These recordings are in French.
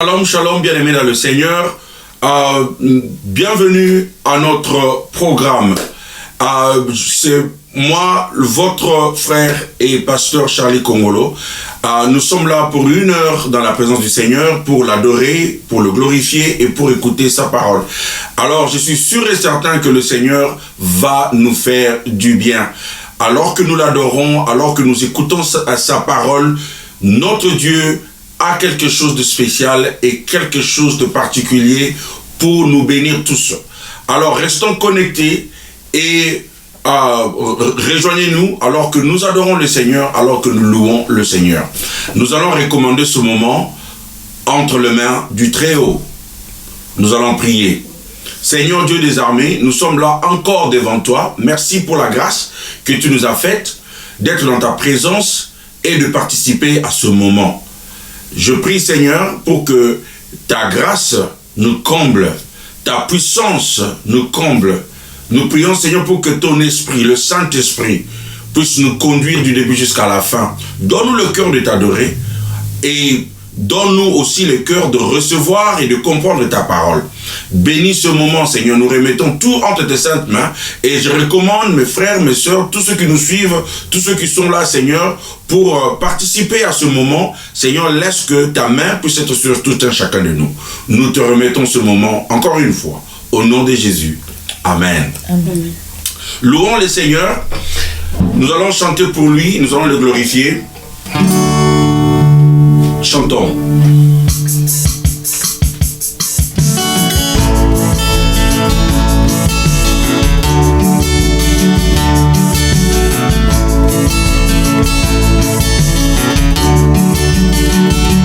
Shalom, shalom, bien-aimés dans le Seigneur. Bienvenue à notre programme. C'est moi, votre frère et pasteur Charlie Congolo. Nous sommes là pour 1 heure dans la présence du Seigneur, pour l'adorer, pour le glorifier et pour écouter sa parole. Alors, je suis sûr et certain que le Seigneur va nous faire du bien. Alors que nous l'adorons, alors que nous écoutons sa parole, notre Dieu a quelque chose de spécial et quelque chose de particulier pour nous bénir tous. Alors restons connectés et rejoignez-nous alors que nous adorons le Seigneur, alors que nous louons le Seigneur. Nous allons recommander ce moment entre les mains du Très-Haut. Nous allons prier. Seigneur Dieu des armées, nous sommes là encore devant toi. Merci pour la grâce que tu nous as faite d'être dans ta présence et de participer à ce moment. Je prie, Seigneur, pour que ta grâce nous comble, ta puissance nous comble. Nous prions, Seigneur, pour que ton esprit, le Saint-Esprit, puisse nous conduire du début jusqu'à la fin. Donne-nous le cœur de t'adorer et donne-nous aussi le cœur de recevoir et de comprendre ta parole. Bénis ce moment, Seigneur. Nous remettons tout entre tes saintes mains et je recommande mes frères, mes sœurs, tous ceux qui nous suivent, tous ceux qui sont là, Seigneur, pour participer à ce moment. Seigneur, laisse que ta main puisse être sur tout un chacun de nous. Nous te remettons ce moment encore une fois. Au nom de Jésus. Amen. Amen. Louons le Seigneur. Nous allons chanter pour lui. Nous allons le glorifier. Chantons.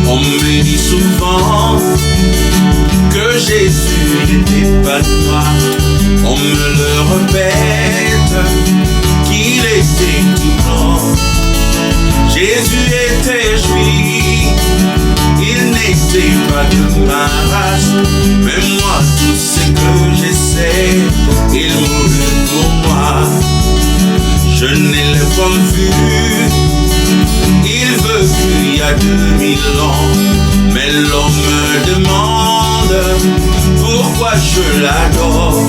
On me dit souvent que Jésus n'était pas toi. On me le répète qu'il était tout blanc. Jésus était juif, il n'était pas de ma race. Mais moi, tout ce que je sais, il mourut pour moi. Je n'ai le point vu, il veut qu'il y a 2000 ans. Mais l'homme me demande pourquoi je l'adore.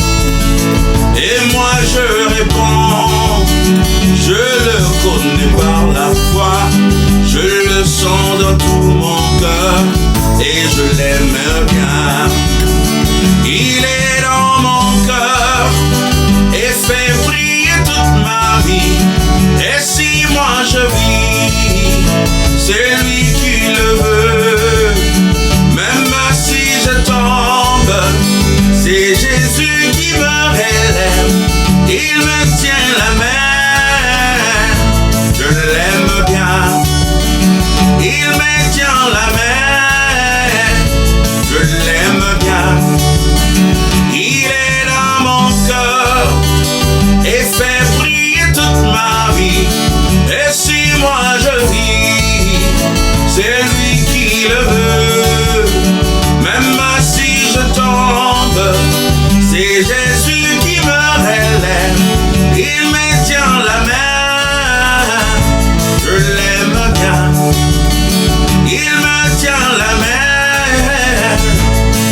Et moi je réponds, je le connais par la foi, je le sens dans tout mon cœur et je l'aime bien. Il est dans mon cœur et fait briller toute ma vie. Et si moi je vis, c'est lui qui le veut. Même si je tombe, c'est Jésus qui me relève. Il me tient la main, je l'aime bien. Il me tient la main, je l'aime bien. Il est dans mon cœur et fait briller toute ma vie. Et si moi je vis, c'est lui qui le veut. Même si je tombe, c'est Jésus qui me relève. Il me tient la main, je l'aime bien. Il me tient la main,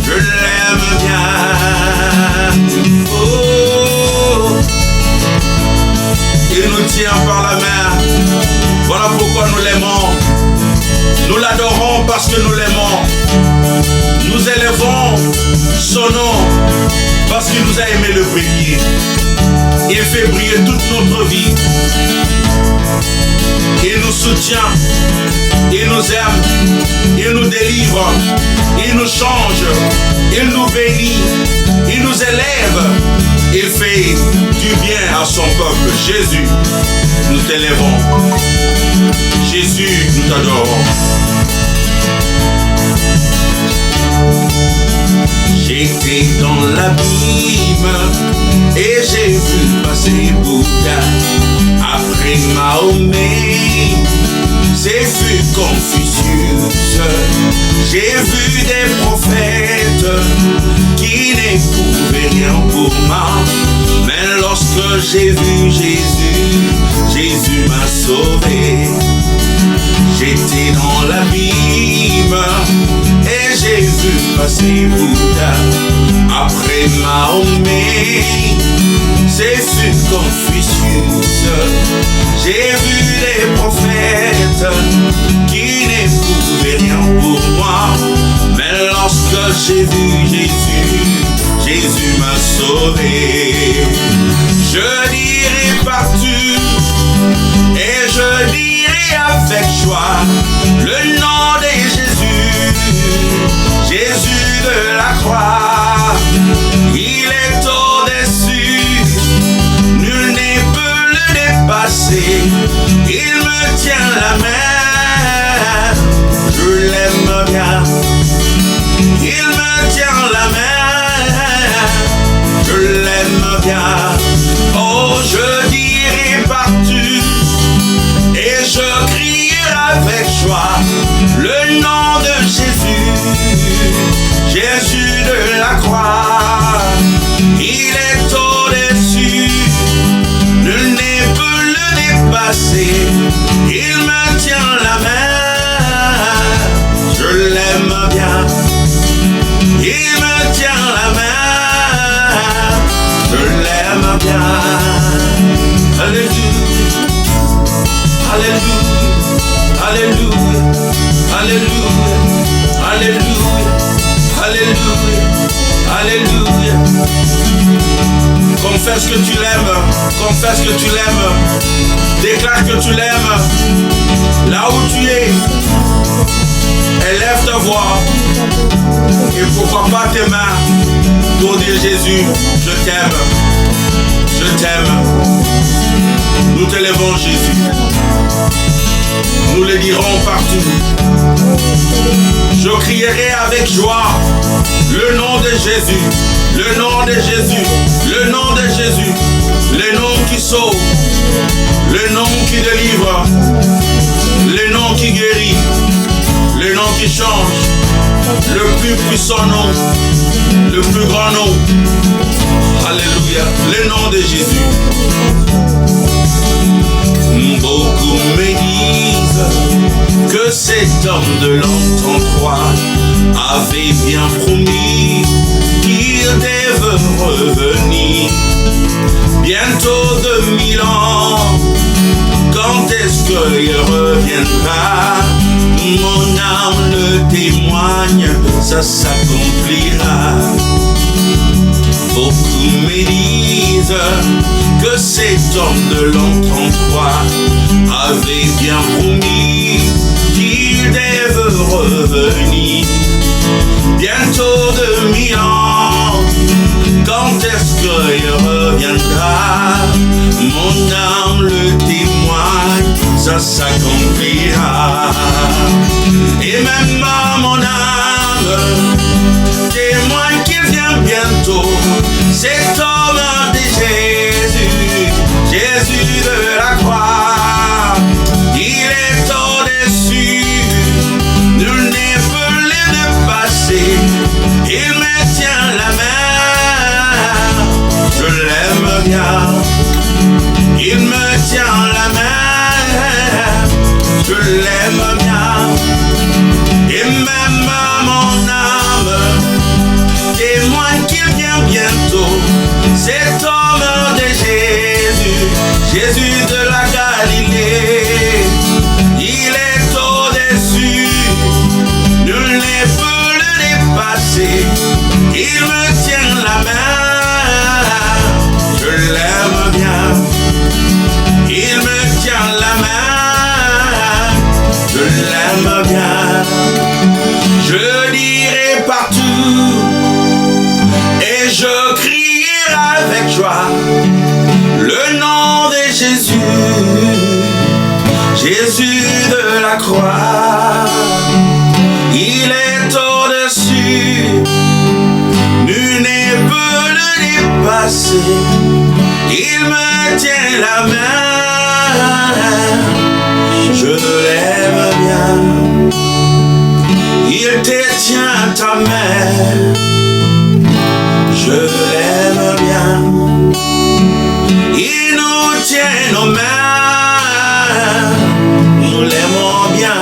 je l'aime bien. Oh, il nous tient par la main. Voilà pourquoi nous l'aimons. Nous l'adorons parce que nous l'aimons. Nous élevons son nom parce qu'il nous a aimé le briller. Il fait briller toute notre vie. Il nous soutient, il nous aime, il nous délivre, il nous change, il nous bénit, il nous élève, il fait du bien à son peuple. Jésus, nous t'élèvons. Jésus, nous t'adorons. J'étais dans l'abîme et j'ai vu passer Bouddha. Après Mahomet, j'ai vu Confucius. J'ai vu des prophètes qui n'éprouvaient rien pour moi. Mais lorsque j'ai vu Jésus, Jésus m'a sauvé. J'étais dans l'abîme et j'ai vu passer Bouddha. Après Mahomet, c'est fut Confucius. J'ai vu les prophètes qui n'éprouvaient rien pour moi. Mais lorsque j'ai vu Jésus, Jésus m'a sauvé. Je dirai partout et je dirai avec joie le nom de Jésus, Jésus de la croix. Il est au-dessus, nul ne peut le dépasser. Il me tient la main, je l'aime bien. Il me tient la main, je l'aime bien. Oh, je dirai partout et je crierai avec joie le nom de Jésus, Jésus de la croix. Il est au-dessus, nul ne peut le dépasser. Il me tient la main, je l'aime bien. Il me tient la main, je l'aime bien. Alléluia, alléluia, alléluia, alléluia, alléluia, alléluia, alléluia. Confesse que tu l'aimes, confesse que tu l'aimes, déclare que tu l'aimes, là où tu es, élève ta voix, et pourquoi pas tes mains, pour dire Jésus, je t'aime, je t'aime. Nous t'élèvons Jésus, nous le dirons partout. Je crierai avec joie le nom de Jésus, le nom de Jésus, le nom de Jésus, le nom qui sauve, le nom qui délivre, le nom qui guérit, le nom qui change, le plus puissant nom, le plus grand nom. Alléluia, le nom de Jésus. Beaucoup me disent que cet homme de l'an 33 avait bien promis qu'il devait revenir bientôt 2000 ans. Quand est-ce qu'il reviendra? Mon âme le témoigne, ça s'accomplira. Beaucoup me disent que cet homme de l'an 33 avait bien promis qu'il devait revenir bientôt 2000 ans. Quand est-ce qu'il reviendra? Mon âme le témoigne, ça s'accomplira. Et même mon âme témoigne qu'il vient bientôt. Cet homme de Jésus, Jésus de la croix, il est au-dessus, nul ne peut le dépasser. Il me tient la main, je l'aime bien. Il me tient la main, je l'aime bien. Et même mon âme témoigne qu'il vient bientôt. Cet homme de Jésus, Jésus de la Galilée, il est au-dessus, nul ne peut le dépasser. Il me tient la main, je l'aime bien. Il me tient la main, je l'aime bien. Je dirai partout et je crierai avec joie le nom de Jésus, Jésus de la croix. Il est au-dessus, nul ne peut le dépasser. Il me tient la main, je l'aime bien. Il te tient ta main, je l'aime bien. Il nous tient nos mains, nous l'aimons bien.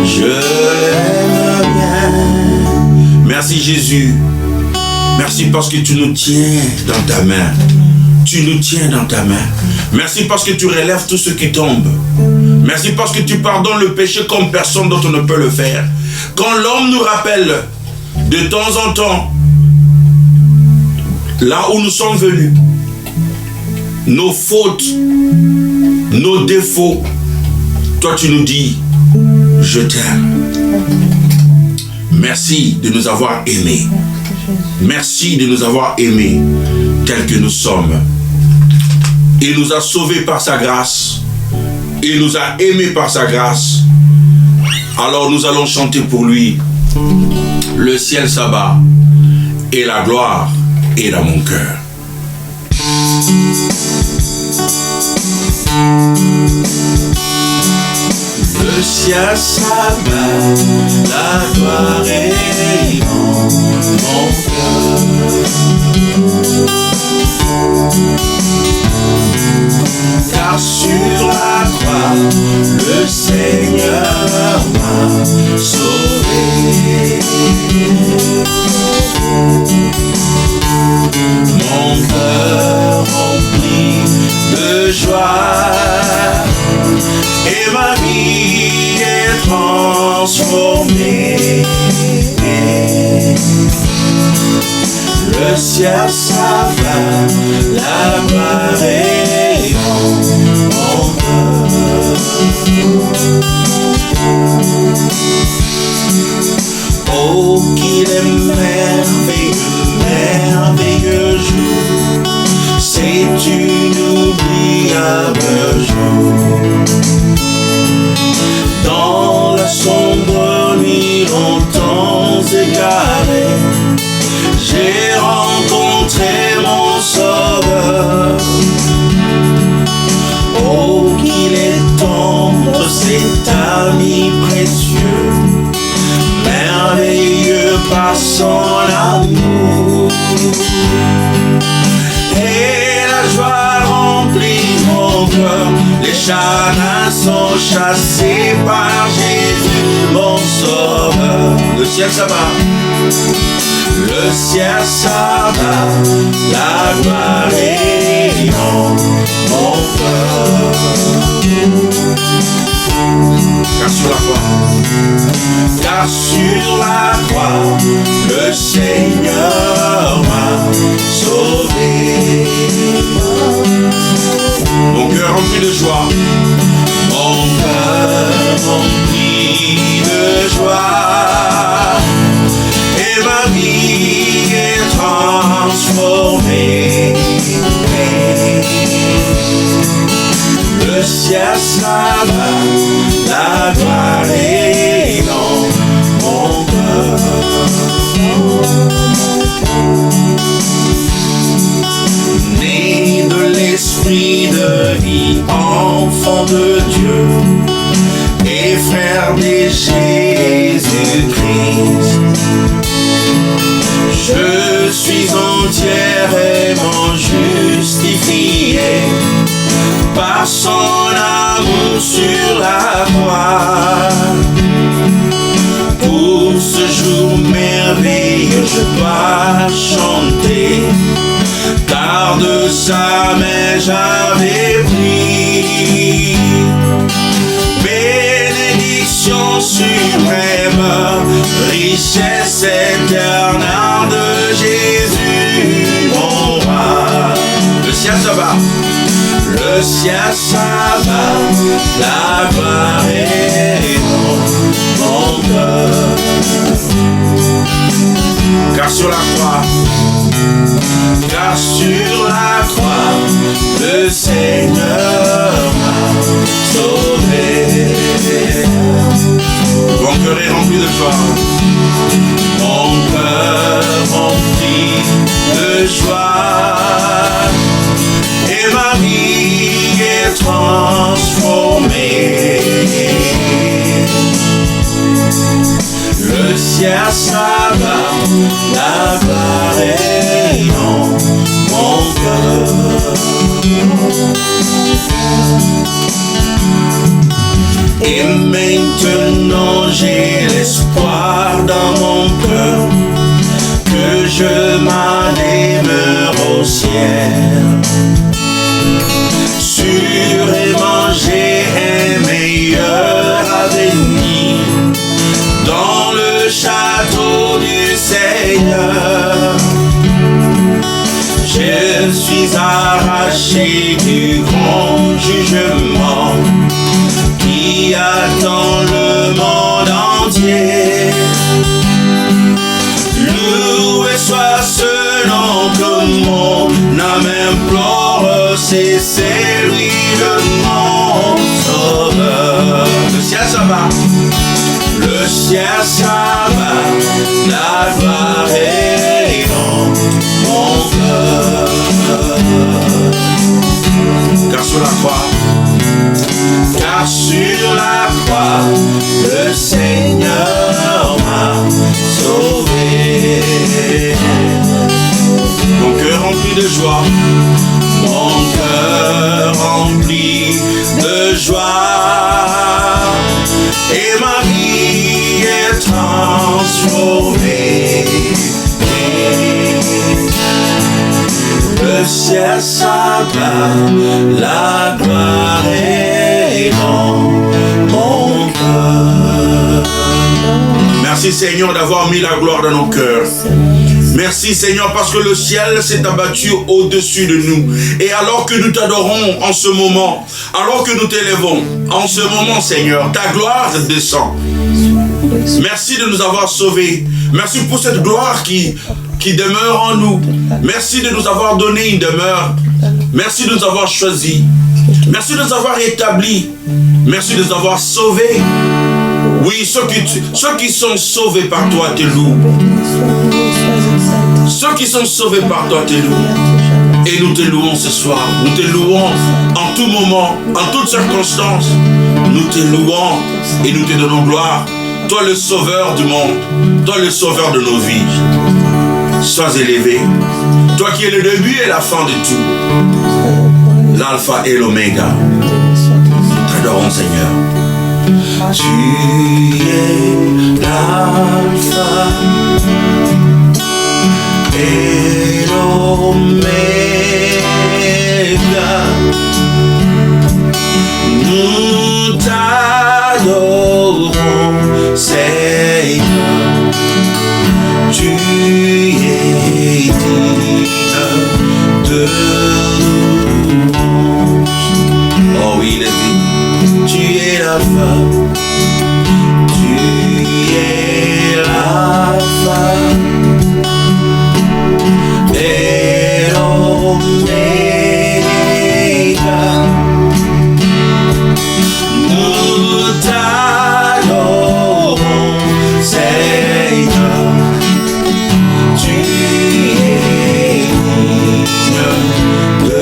Je l'aime bien. Merci Jésus. Merci parce que tu nous tiens dans ta main. Tu nous tiens dans ta main. Merci parce que tu relèves tout ce qui tombe. Merci parce que tu pardonnes le péché comme personne d'autre ne peut le faire. Quand l'homme nous rappelle de temps en temps là où nous sommes venus, nos fautes, nos défauts, toi tu nous dis, je t'aime. Merci de nous avoir aimés. Merci de nous avoir aimés tels que nous sommes. Il nous a sauvés par sa grâce. Il nous a aimés par sa grâce. Alors nous allons chanter pour lui. Le ciel s'abat et la gloire est dans mon cœur. Le ciel s'abat, la gloire est dans mon cœur. Car sur la croix, le Seigneur m'a sauvé. Mon cœur rempli de joie et ma vie est transformée. Le ciel s'abat, la gloire est dans mon cœur. Oh, qu'il est merveilleux, merveilleux jour. C'est une inoubliable jour. Dans la sombre nuit longtemps égarée, j'ai rencontré mon sauveur. Oh, qu'il est tendre cet ami précieux, merveilleux par son amour. Et la joie remplit mon cœur, les chagrins sont chassés par Jésus, mon sauveur. Le ciel s'abat. Le ciel s'abat, la gloire est dans mon cœur. Car sur la croix, le Seigneur m'a sauvé. Mon cœur rempli de joie. Mon cœur rempli de joie. Et ma vie est transformée. Le ciel s'abat, la gloire est dans mon cœur. Né de l'esprit de vie, enfant de Dieu, et frère de Jésus-Christ. Je suis entièrement justifié par son amour sur la croix. Pour ce jour merveilleux, je dois chanter, car de sa main j'avais pris bénédiction suprême, richesse éternelle de Jésus, mon roi. Le ciel s'abat. Le ciel s'abat, la gloire est dans mon cœur. Car sur la croix, le Seigneur m'a sauvé. mon cœur est rempli de joie. Mon cœur rempli de joie. Et ma vie est transformée. Le ciel s'abat, la gloire est dans mon cœur. Et maintenant j'ai l'espoir dans mon cœur que je m'en demeure au ciel. Sûrement j'ai un meilleur avenir dans le château du Seigneur. Je suis arraché du grand jugement qui attend le monde entier. Loué soit ce nom que mon âme implore, c'est celui de mon sauveur. Le ciel ça va, le ciel ça va, la gloire est dans mon cœur. Car sur la croix, le Seigneur m'a sauvé. Mon cœur rempli de joie, mon cœur rempli de joie, et ma vie est transformée. Le ciel s'abat, la gloire est dans mon cœur. Merci Seigneur d'avoir mis la gloire dans nos cœurs. Merci Seigneur parce que le ciel s'est abattu au-dessus de nous. Et alors que nous t'adorons en ce moment, alors que nous t'élèvons en ce moment Seigneur, ta gloire descend. Merci de nous avoir sauvés. Merci pour cette gloire qui demeure en nous. Merci de nous avoir donné une demeure. Merci de nous avoir choisis. Merci de nous avoir établis. Merci de nous avoir sauvés. Oui, ceux qui sont sauvés par toi te louent. Ceux qui sont sauvés par toi te louent. Et nous te louons ce soir. Nous te louons en tout moment, en toutes circonstances. Nous te louons et nous te donnons gloire. Toi le sauveur du monde. Toi le sauveur de nos vies. Sois élevé. Toi qui es le début et la fin de tout. L'alpha et l'oméga. T'adorons Seigneur. Tu es l'alpha et l'oméga. Nous t'adorons Seigneur. Tu es digne de louange. Oh oui, il est dit. Tu es l'alpha, tu es l'alpha et l'oméga. Nous t'adorons Seigneur. Tu es digne de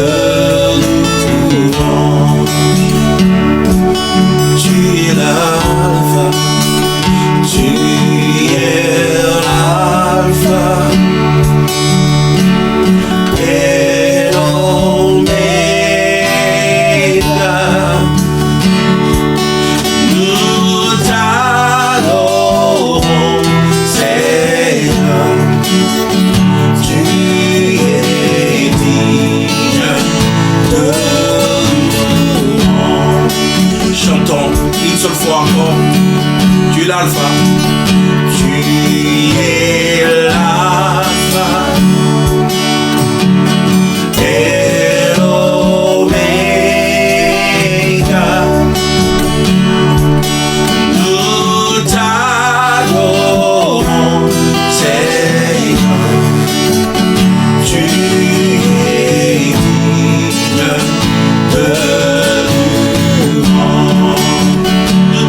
louange. Tu es l'alpha, tu es l'alpha et l'oméga. Nous t'adorons Seigneur. Tu es digne de louange. Chantons une seule fois encore. Tu es l'alpha. Tu es l'alpha et l'oméga. Nous t'adorons Seigneur. Tu es digne de louange. Nous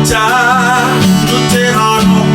te rendons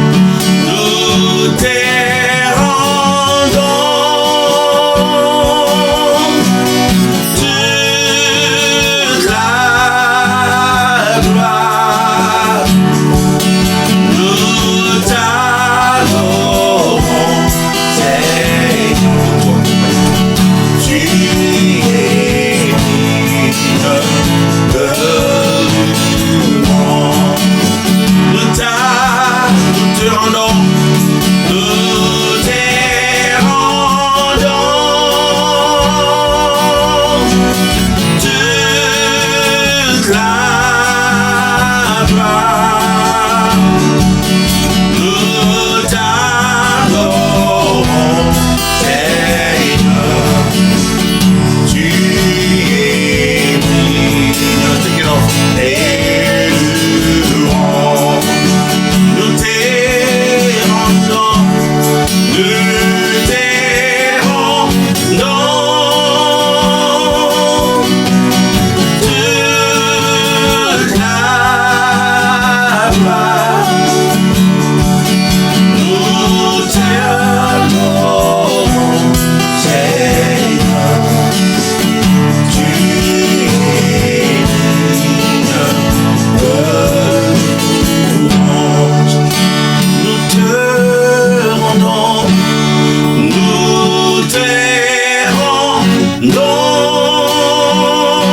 rendons, nous te rendons toute la gloire. Nous t'adorons, Seigneur. Tu es digne. Take it off. Et nous te rendons, nous te rendons toute la gloire. Nous t'adorons, Seigneur. Tu es digne de louange. Nous te rendons, nous te rendons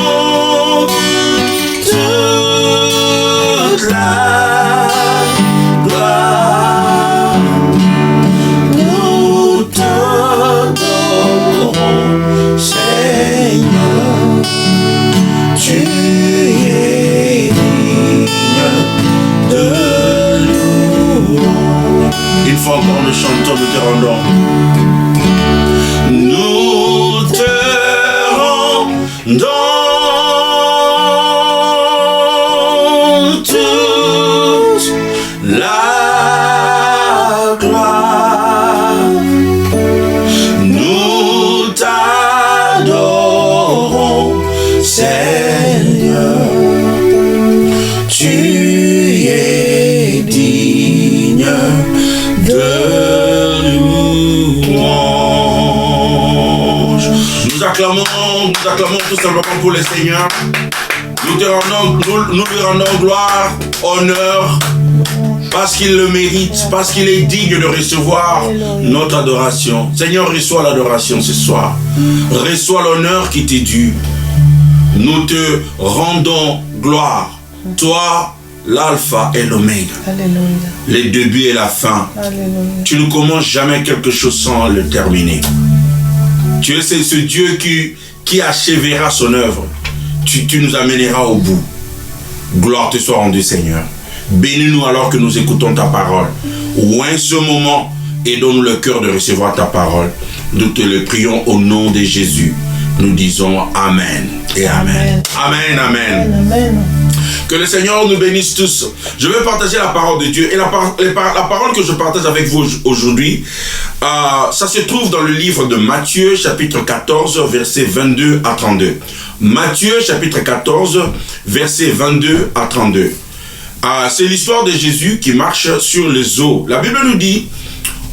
toute la gloire. Nous t'adorons, Seigneur. Tu es digne de louange. Une fois encore, nous chantons, nous te rendons. Nous te rendons toute la gloire. Nous t'adorons, Seigneur. Tu es digne de louange. Nous acclamons tout simplement pour le Seigneur. Nous lui rendons gloire, honneur, parce qu'il le mérite, parce qu'il est digne de recevoir notre adoration. Seigneur, reçois l'adoration ce soir. Reçois l'honneur qui t'est dû. Nous te rendons gloire. Toi, l'alpha et l'oméga. Les débuts et la fin. Alléluia. Tu ne commences jamais quelque chose sans le terminer. Tu es ce Dieu qui achèvera son œuvre. Tu nous amèneras au bout. Gloire te soit rendue, Seigneur. Bénis-nous alors que nous écoutons ta parole. Oins ce moment et donne-nous le cœur de recevoir ta parole. Nous te le prions au nom de Jésus. Nous disons Amen et Amen. Amen, Amen. Amen. Que le Seigneur nous bénisse tous. Je vais partager la parole de Dieu. Et la parole que je partage avec vous aujourd'hui, ça se trouve dans le livre de Matthieu, chapitre 14, versets 22 à 32. Matthieu, chapitre 14, versets 22 à 32. C'est l'histoire de Jésus qui marche sur les eaux. La Bible nous dit,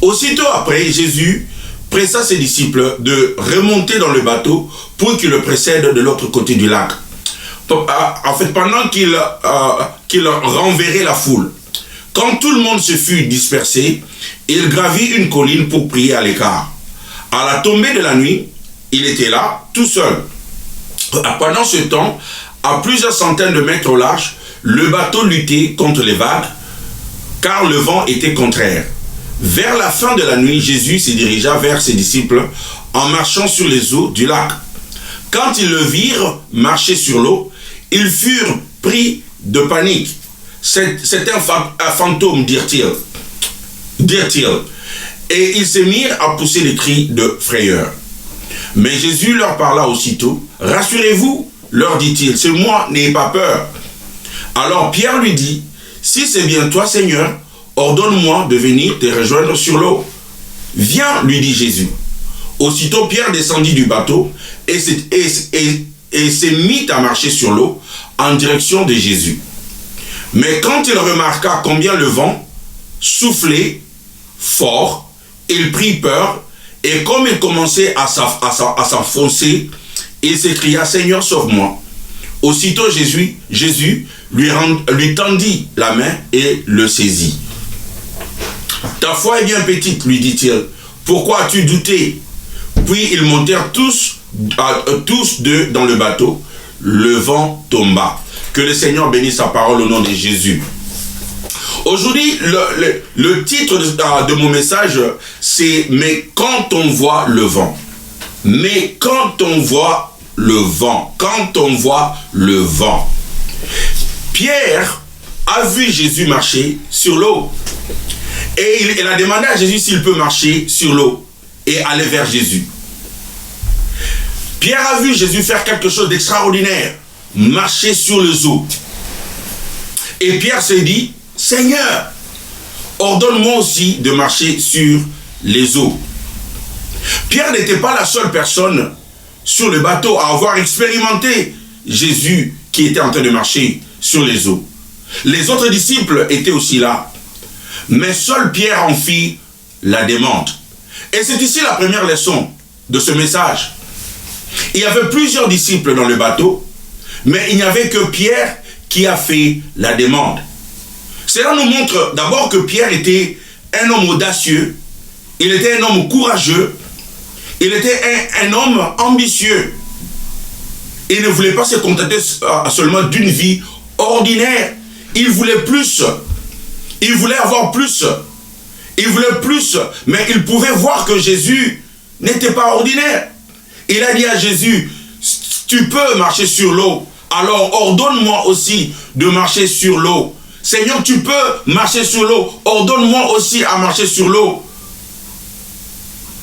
aussitôt après, Jésus pressa ses disciples de remonter dans le bateau pour qu'il le précède de l'autre côté du lac. En fait, pendant qu'il renverrait la foule. Quand tout le monde se fut dispersé, il gravit une colline pour prier à l'écart. À la tombée de la nuit, il était là, tout seul. Pendant ce temps, à plusieurs centaines de mètres au large, le bateau luttait contre les vagues, car le vent était contraire. Vers la fin de la nuit, Jésus se dirigea vers ses disciples en marchant sur les eaux du lac. Quand ils le virent marcher sur l'eau, ils furent pris de panique. C'est un fantôme, dirent-ils. Et ils se mirent à pousser des cris de frayeur. Mais Jésus leur parla aussitôt. « Rassurez-vous, leur dit-il, c'est moi, n'ayez pas peur. » Alors Pierre lui dit, « Si c'est bien toi, Seigneur, ordonne-moi de venir te rejoindre sur l'eau. » « Viens, lui dit Jésus. » Aussitôt Pierre descendit du bateau et s'est mis à marcher sur l'eau en direction de Jésus. Mais quand il remarqua combien le vent soufflait fort, il prit peur et comme il commençait à s'enfoncer, il s'écria « Seigneur, sauve-moi » Aussitôt Jésus lui tendit la main et le saisit. « Ta foi est bien petite, lui dit-il. Pourquoi as-tu douté ?» Puis ils montèrent tous deux dans le bateau. Le vent tomba. Que le Seigneur bénisse sa parole au nom de Jésus. Aujourd'hui, le titre de mon message, c'est « Mais quand on voit le vent ». Mais quand on voit le vent, quand on voit le vent. Pierre a vu Jésus marcher sur l'eau. Et il a demandé à Jésus s'il peut marcher sur l'eau et aller vers Jésus. Pierre a vu Jésus faire quelque chose d'extraordinaire, marcher sur les eaux. Et Pierre s'est dit, Seigneur, ordonne-moi aussi de marcher sur les eaux. Pierre n'était pas la seule personne sur le bateau à avoir expérimenté Jésus qui était en train de marcher sur les eaux. Les autres disciples étaient aussi là. Mais seul Pierre en fit la demande. Et c'est ici la première leçon de ce message. Il y avait plusieurs disciples dans le bateau, mais il n'y avait que Pierre qui a fait la demande. Cela nous montre d'abord que Pierre était un homme audacieux, il était un homme courageux, il était un homme ambitieux. Il ne voulait pas se contenter seulement d'une vie ordinaire. Il voulait plus. Il voulait avoir plus. Il voulait plus. Mais il pouvait voir que Jésus n'était pas ordinaire. Il a dit à Jésus, tu peux marcher sur l'eau. Alors ordonne-moi aussi de marcher sur l'eau. Seigneur, tu peux marcher sur l'eau. Ordonne-moi aussi à marcher sur l'eau.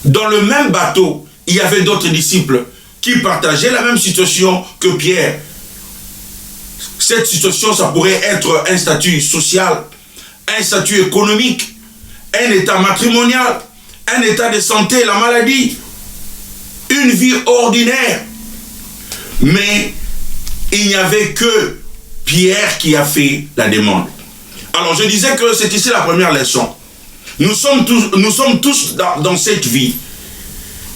Dans le même bateau, il y avait d'autres disciples qui partageaient la même situation que Pierre. Cette situation, ça pourrait être un statut social, un statut économique, un état matrimonial, un état de santé, la maladie, une vie ordinaire. Mais il n'y avait que Pierre qui a fait la demande. Alors je disais que c'est ici la première leçon. Nous sommes tous dans cette vie.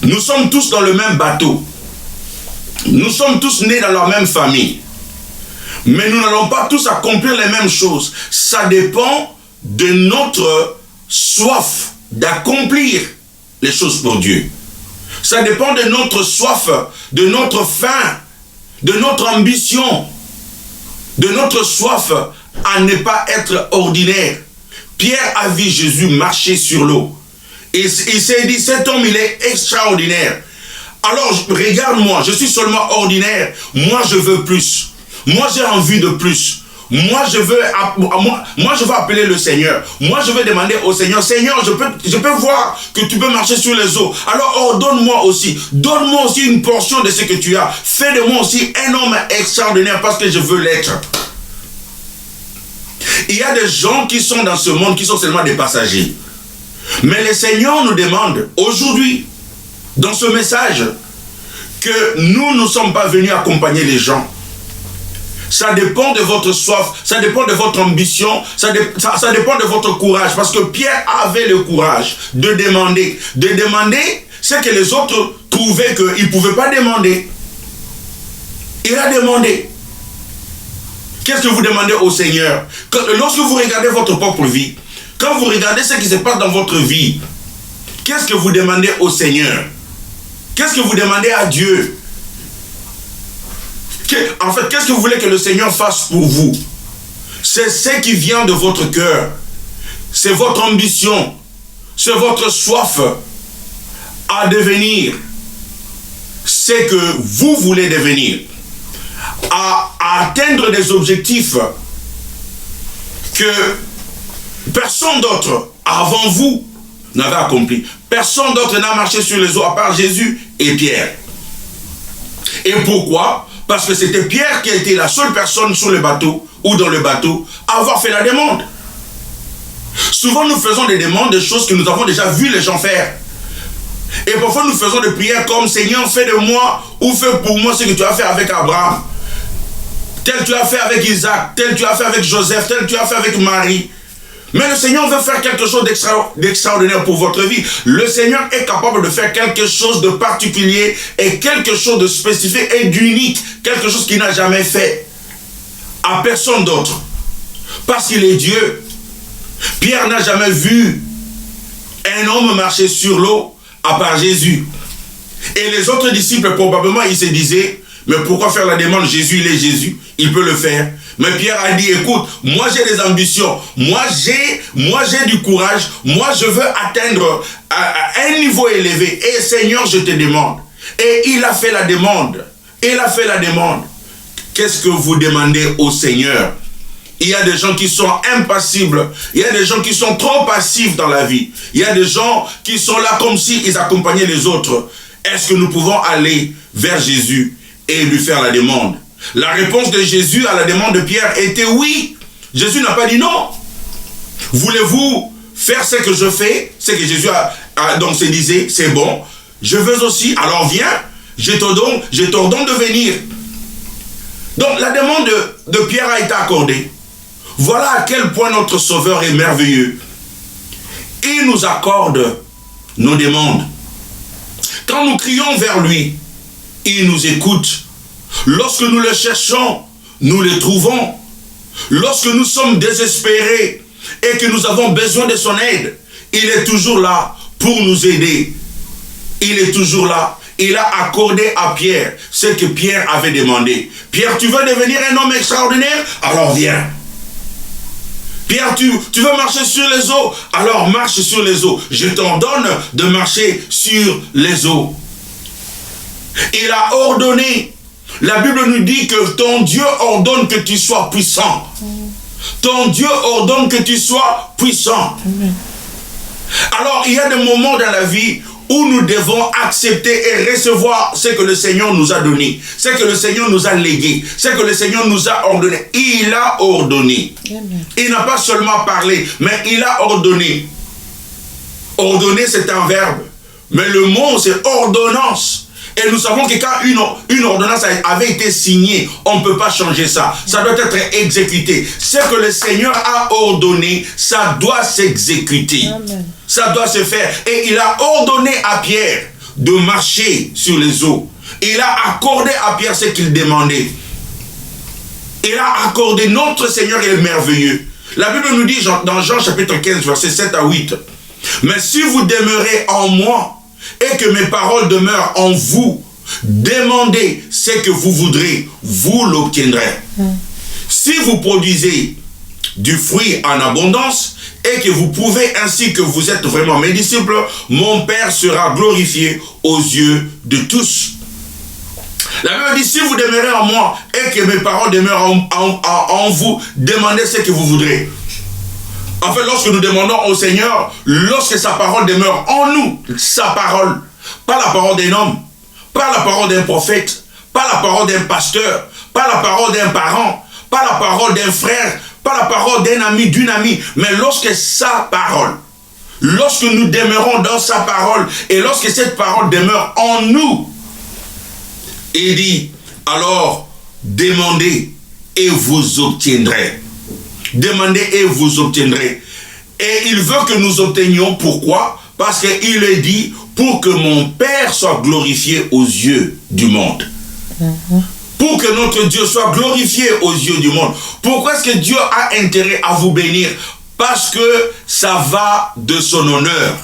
Nous sommes tous dans le même bateau. Nous sommes tous nés dans la même famille. Mais nous n'allons pas tous accomplir les mêmes choses. Ça dépend de notre soif d'accomplir les choses pour Dieu. Ça dépend de notre soif, de notre faim, de notre ambition, de notre soif à ne pas être ordinaire. Pierre a vu Jésus marcher sur l'eau. Et il s'est dit, cet homme, il est extraordinaire. Alors, regarde-moi, je suis seulement ordinaire. Moi, je veux plus. Moi, j'ai envie de plus. Moi, je veux appeler le Seigneur. Moi, je veux demander au Seigneur, Seigneur, je peux voir que tu peux marcher sur les eaux. Alors, ordonne-moi aussi. Donne-moi aussi une portion de ce que tu as. Fais de moi aussi un homme extraordinaire parce que je veux l'être. Il y a des gens qui sont dans ce monde qui sont seulement des passagers. Mais le Seigneur nous demande aujourd'hui, dans ce message, que nous ne sommes pas venus accompagner les gens. Ça dépend de votre soif, ça dépend de votre ambition, ça dépend de votre courage. Parce que Pierre avait le courage de demander ce que les autres trouvaient qu'ils ne pouvaient pas demander. Il a demandé. Qu'est-ce que vous demandez au Seigneur? Lorsque vous regardez votre propre vie, quand vous regardez ce qui se passe dans votre vie, qu'est-ce que vous demandez au Seigneur? Qu'est-ce que vous demandez à Dieu? En fait, qu'est-ce que vous voulez que le Seigneur fasse pour vous? C'est ce qui vient de votre cœur. C'est votre ambition. C'est votre soif à devenir ce que vous voulez devenir. À atteindre des objectifs que personne d'autre avant vous n'avait accompli. Personne d'autre n'a marché sur les eaux à part Jésus et Pierre. Et pourquoi? Parce que c'était Pierre qui a été la seule personne sur le bateau ou dans le bateau à avoir fait la demande. Souvent nous faisons des demandes de choses que nous avons déjà vu les gens faire. Et parfois nous faisons des prières comme Seigneur, fais de moi ou fais pour moi ce que tu as fait avec Abraham. Tel tu as fait avec Isaac, tel tu as fait avec Joseph, tel tu as fait avec Marie. Mais le Seigneur veut faire quelque chose d'extraordinaire pour votre vie. Le Seigneur est capable de faire quelque chose de particulier et quelque chose de spécifique et d'unique. Quelque chose qu'il n'a jamais fait à personne d'autre. Parce qu'il est Dieu. Pierre n'a jamais vu un homme marcher sur l'eau à part Jésus. Et les autres disciples, probablement, ils se disaient, mais pourquoi faire la demande? Jésus, il est Jésus, il peut le faire. Mais Pierre a dit, écoute, moi j'ai des ambitions, moi j'ai du courage, moi je veux atteindre un niveau élevé. Et Seigneur, je te demande. Et il a fait la demande. Il a fait la demande. Qu'est-ce que vous demandez au Seigneur? Il y a des gens qui sont impassibles. Il y a des gens qui sont trop passifs dans la vie. Il y a des gens qui sont là comme s'ils accompagnaient les autres. Est-ce que nous pouvons aller vers Jésus et lui faire la demande? La réponse de Jésus à la demande de Pierre était oui. Jésus n'a pas dit non. Voulez-vous faire ce que je fais? Ce que Jésus a donc se disait, c'est bon. Je veux aussi, alors viens, je t'ordonne de venir. Donc la demande de Pierre a été accordée. Voilà à quel point notre Sauveur est merveilleux. Il nous accorde nos demandes. Quand nous crions vers lui, il nous écoute. Lorsque nous le cherchons, nous le trouvons. Lorsque nous sommes désespérés et que nous avons besoin de son aide, il est toujours là pour nous aider. Il est toujours là. Il a accordé à Pierre ce que Pierre avait demandé. Pierre, tu veux devenir un homme extraordinaire? Alors viens. Pierre, tu veux marcher sur les eaux? Alors marche sur les eaux. Je t'ordonne de marcher sur les eaux. Il a ordonné. La Bible nous dit que ton Dieu ordonne que tu sois puissant. Ton Dieu ordonne que tu sois puissant. Alors, il y a des moments dans la vie où nous devons accepter et recevoir ce que le Seigneur nous a donné, ce que le Seigneur nous a légué, ce que le Seigneur nous a ordonné. Il a ordonné. Amen. Il n'a pas seulement parlé, mais il a ordonné. Ordonner, c'est un verbe, mais le mot, c'est ordonnance. Et nous savons que quand une ordonnance avait été signée, on ne peut pas changer ça. Ça doit être exécuté. Ce que le Seigneur a ordonné, ça doit s'exécuter. Ça doit se faire. Et il a ordonné à Pierre de marcher sur les eaux. Il a accordé à Pierre ce qu'il demandait. Il a accordé. Notre Seigneur est merveilleux. La Bible nous dit dans Jean chapitre 15, versets 7 à 8. Mais si vous demeurez en moi, et que mes paroles demeurent en vous, demandez ce que vous voudrez, vous l'obtiendrez. Si vous produisez du fruit en abondance, et que vous prouvez ainsi que vous êtes vraiment mes disciples, mon Père sera glorifié aux yeux de tous. La Bible dit, si vous demeurez en moi, et que mes paroles demeurent en vous, demandez ce que vous voudrez. En fait, lorsque nous demandons au Seigneur, lorsque sa parole demeure en nous, sa parole, pas la parole d'un homme, pas la parole d'un prophète, pas la parole d'un pasteur, pas la parole d'un parent, pas la parole d'un frère, pas la parole d'un ami, d'une amie, mais lorsque sa parole, lorsque nous demeurons dans sa parole, et lorsque cette parole demeure en nous, il dit, alors, demandez et vous obtiendrez. Demandez et vous obtiendrez. Et il veut que nous obtenions. Pourquoi? Parce qu'il est dit, pour que mon Père soit glorifié aux yeux du monde. Pour que notre Dieu soit glorifié aux yeux du monde. Pourquoi est-ce que Dieu a intérêt à vous bénir? Parce que ça va de son honneur.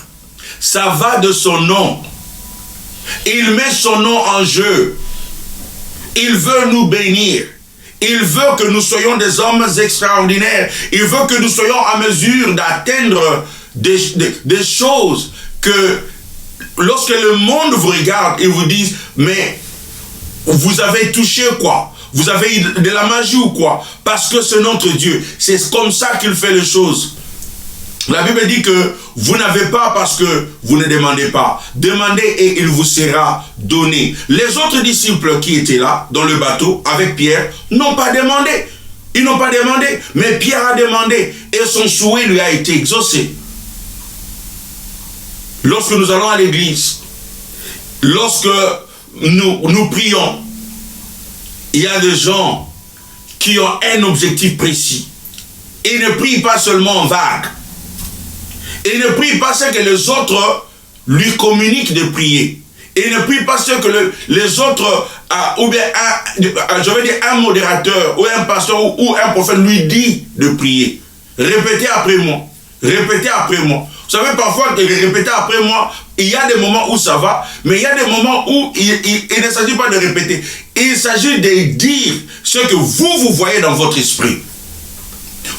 Ça va de son nom. Il met son nom en jeu. Il veut nous bénir. Il veut que nous soyons des hommes extraordinaires. Il veut que nous soyons en mesure d'atteindre des choses que lorsque le monde vous regarde et vous dit, mais vous avez touché quoi? Vous avez eu de la magie ou quoi? Parce que c'est notre Dieu. C'est comme ça qu'il fait les choses. La Bible dit que vous n'avez pas parce que vous ne demandez pas. Demandez et il vous sera donné. Les autres disciples qui étaient là, dans le bateau, avec Pierre, n'ont pas demandé. Ils n'ont pas demandé, mais Pierre a demandé et son souhait lui a été exaucé. Lorsque nous allons à l'église, lorsque nous prions, il y a des gens qui ont un objectif précis. Ils ne prient pas seulement en vague. Il ne prie pas ce que les autres lui communiquent de prier. Il ne prie pas ce que les autres, ou bien je veux dire un modérateur, ou un pasteur, ou un prophète lui dit de prier. Répétez après moi. Répétez après moi. Vous savez, parfois, répéter après moi, Il y a des moments où ça va, mais il y a des moments où il ne s'agit pas de répéter. Il s'agit de dire ce que vous voyez dans votre esprit.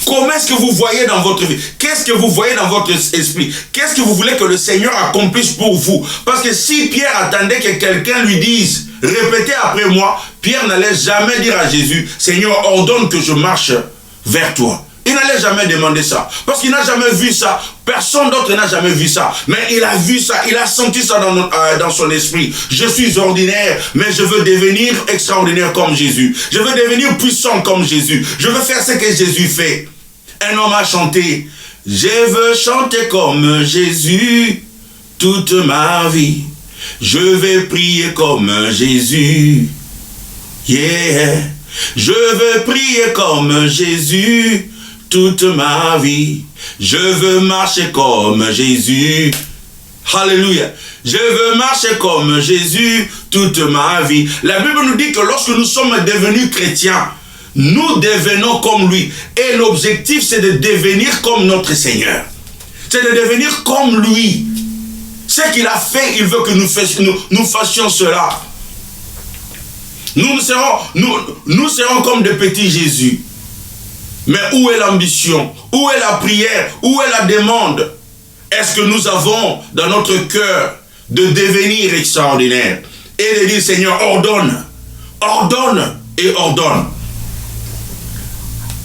Comment est-ce que vous voyez dans votre vie? Qu'est-ce que vous voyez dans votre esprit? Qu'est-ce que vous voulez que le Seigneur accomplisse pour vous? Parce que si Pierre attendait que quelqu'un lui dise, répétez après moi, Pierre n'allait jamais dire à Jésus, Seigneur, ordonne que je marche vers toi. Il n'allait jamais demander ça. Parce qu'il n'a jamais vu ça. Personne d'autre n'a jamais vu ça. Mais il a vu ça. Il a senti ça dans son esprit. Je suis ordinaire, mais je veux devenir extraordinaire comme Jésus. Je veux devenir puissant comme Jésus. Je veux faire ce que Jésus fait. Un homme a chanté. Je veux chanter comme Jésus toute ma vie. Je vais prier comme Jésus. Yeah. Je veux prier comme Jésus toute ma vie. Je veux marcher comme Jésus. Alléluia. Je veux marcher comme Jésus toute ma vie. La Bible nous dit que lorsque nous sommes devenus chrétiens, nous devenons comme lui. Et l'objectif, c'est de devenir comme notre Seigneur. C'est de devenir comme lui. Ce qu'il a fait, il veut que nous fassions cela. Nous serons comme des petits Jésus. Mais où est l'ambition? Où est la prière? Où est la demande? Est-ce que nous avons dans notre cœur de devenir extraordinaire et de dire, Seigneur, ordonne, ordonne et ordonne.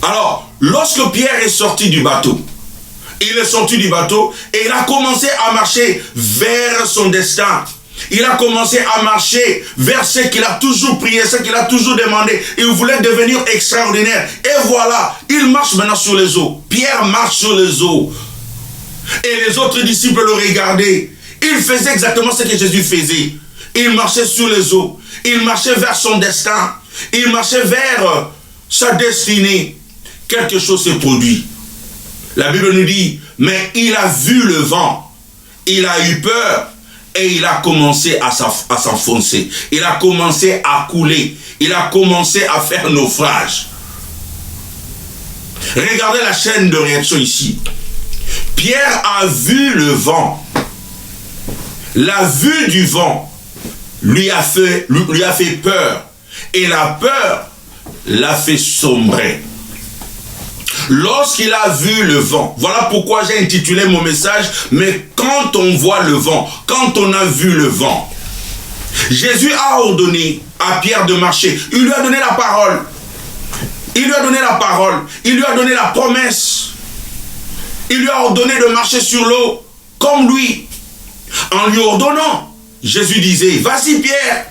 Alors, lorsque Pierre est sorti du bateau, il est sorti du bateau et il a commencé à marcher vers son destin. Il a commencé à marcher vers ce qu'il a toujours prié, ce qu'il a toujours demandé. Il voulait devenir extraordinaire. Et voilà, il marche maintenant sur les eaux. Pierre marche sur les eaux. Et les autres disciples le regardaient. Il faisait exactement ce que Jésus faisait. Il marchait sur les eaux. Il marchait vers son destin. Il marchait vers sa destinée. Quelque chose s'est produit. La Bible nous dit, mais il a vu le vent. Il a eu peur. Et il a commencé à s'enfoncer. Il a commencé à couler. Il a commencé à faire naufrage. Regardez la chaîne de réaction ici. Pierre a vu le vent. La vue du vent lui a fait peur. Et la peur l'a fait sombrer. Lorsqu'il a vu le vent, voilà pourquoi j'ai intitulé mon message, mais quand on voit le vent, quand on a vu le vent, Jésus a ordonné à Pierre de marcher. Il lui a donné la parole. Il lui a donné la parole. Il lui a donné la promesse. Il lui a ordonné de marcher sur l'eau comme lui. En lui ordonnant, Jésus disait, vas-y Pierre,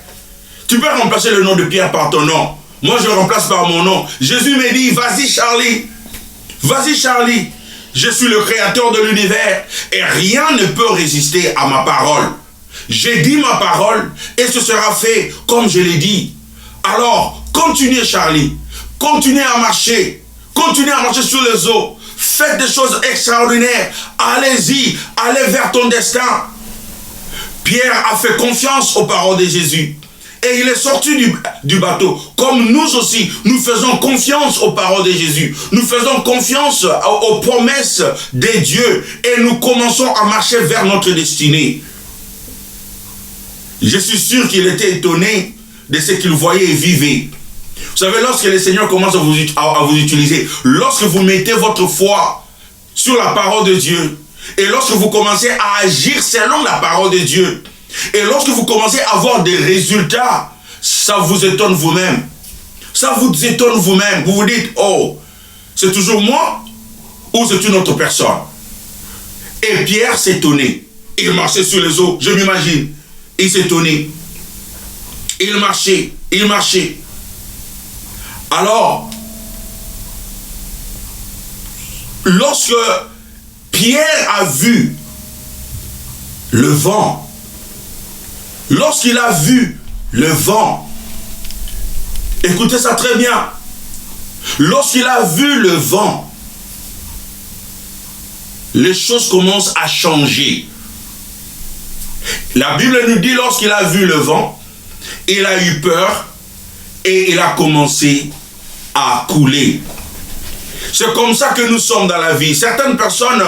tu peux remplacer le nom de Pierre par ton nom. Moi je le remplace par mon nom. Jésus me dit, vas-y Charlie. Vas-y Charlie, je suis le créateur de l'univers et rien ne peut résister à ma parole. J'ai dit ma parole et ce sera fait comme je l'ai dit. Alors, continuez Charlie, continuez à marcher sur les eaux, faites des choses extraordinaires, allez-y, allez vers ton destin. Pierre a fait confiance aux paroles de Jésus. Et il est sorti du bateau. Comme nous aussi, nous faisons confiance aux paroles de Jésus. Nous faisons confiance aux promesses de Dieu. Et nous commençons à marcher vers notre destinée. Je suis sûr qu'il était étonné de ce qu'il voyait et vivait. Vous savez, lorsque le Seigneur commence à vous utiliser, lorsque vous mettez votre foi sur la parole de Dieu, et lorsque vous commencez à agir selon la parole de Dieu, et lorsque vous commencez à avoir des résultats, ça vous étonne vous-même. Ça vous étonne vous-même. Vous vous dites, oh, c'est toujours moi ou c'est une autre personne? Et Pierre s'étonnait. Il marchait sur les eaux, je m'imagine. Il s'étonnait. Il marchait. Alors, lorsque Pierre a vu le vent, lorsqu'il a vu le vent, écoutez ça très bien, lorsqu'il a vu le vent, les choses commencent à changer. La Bible nous dit, lorsqu'il a vu le vent, il a eu peur et il a commencé à couler. C'est comme ça que nous sommes dans la vie. Certaines personnes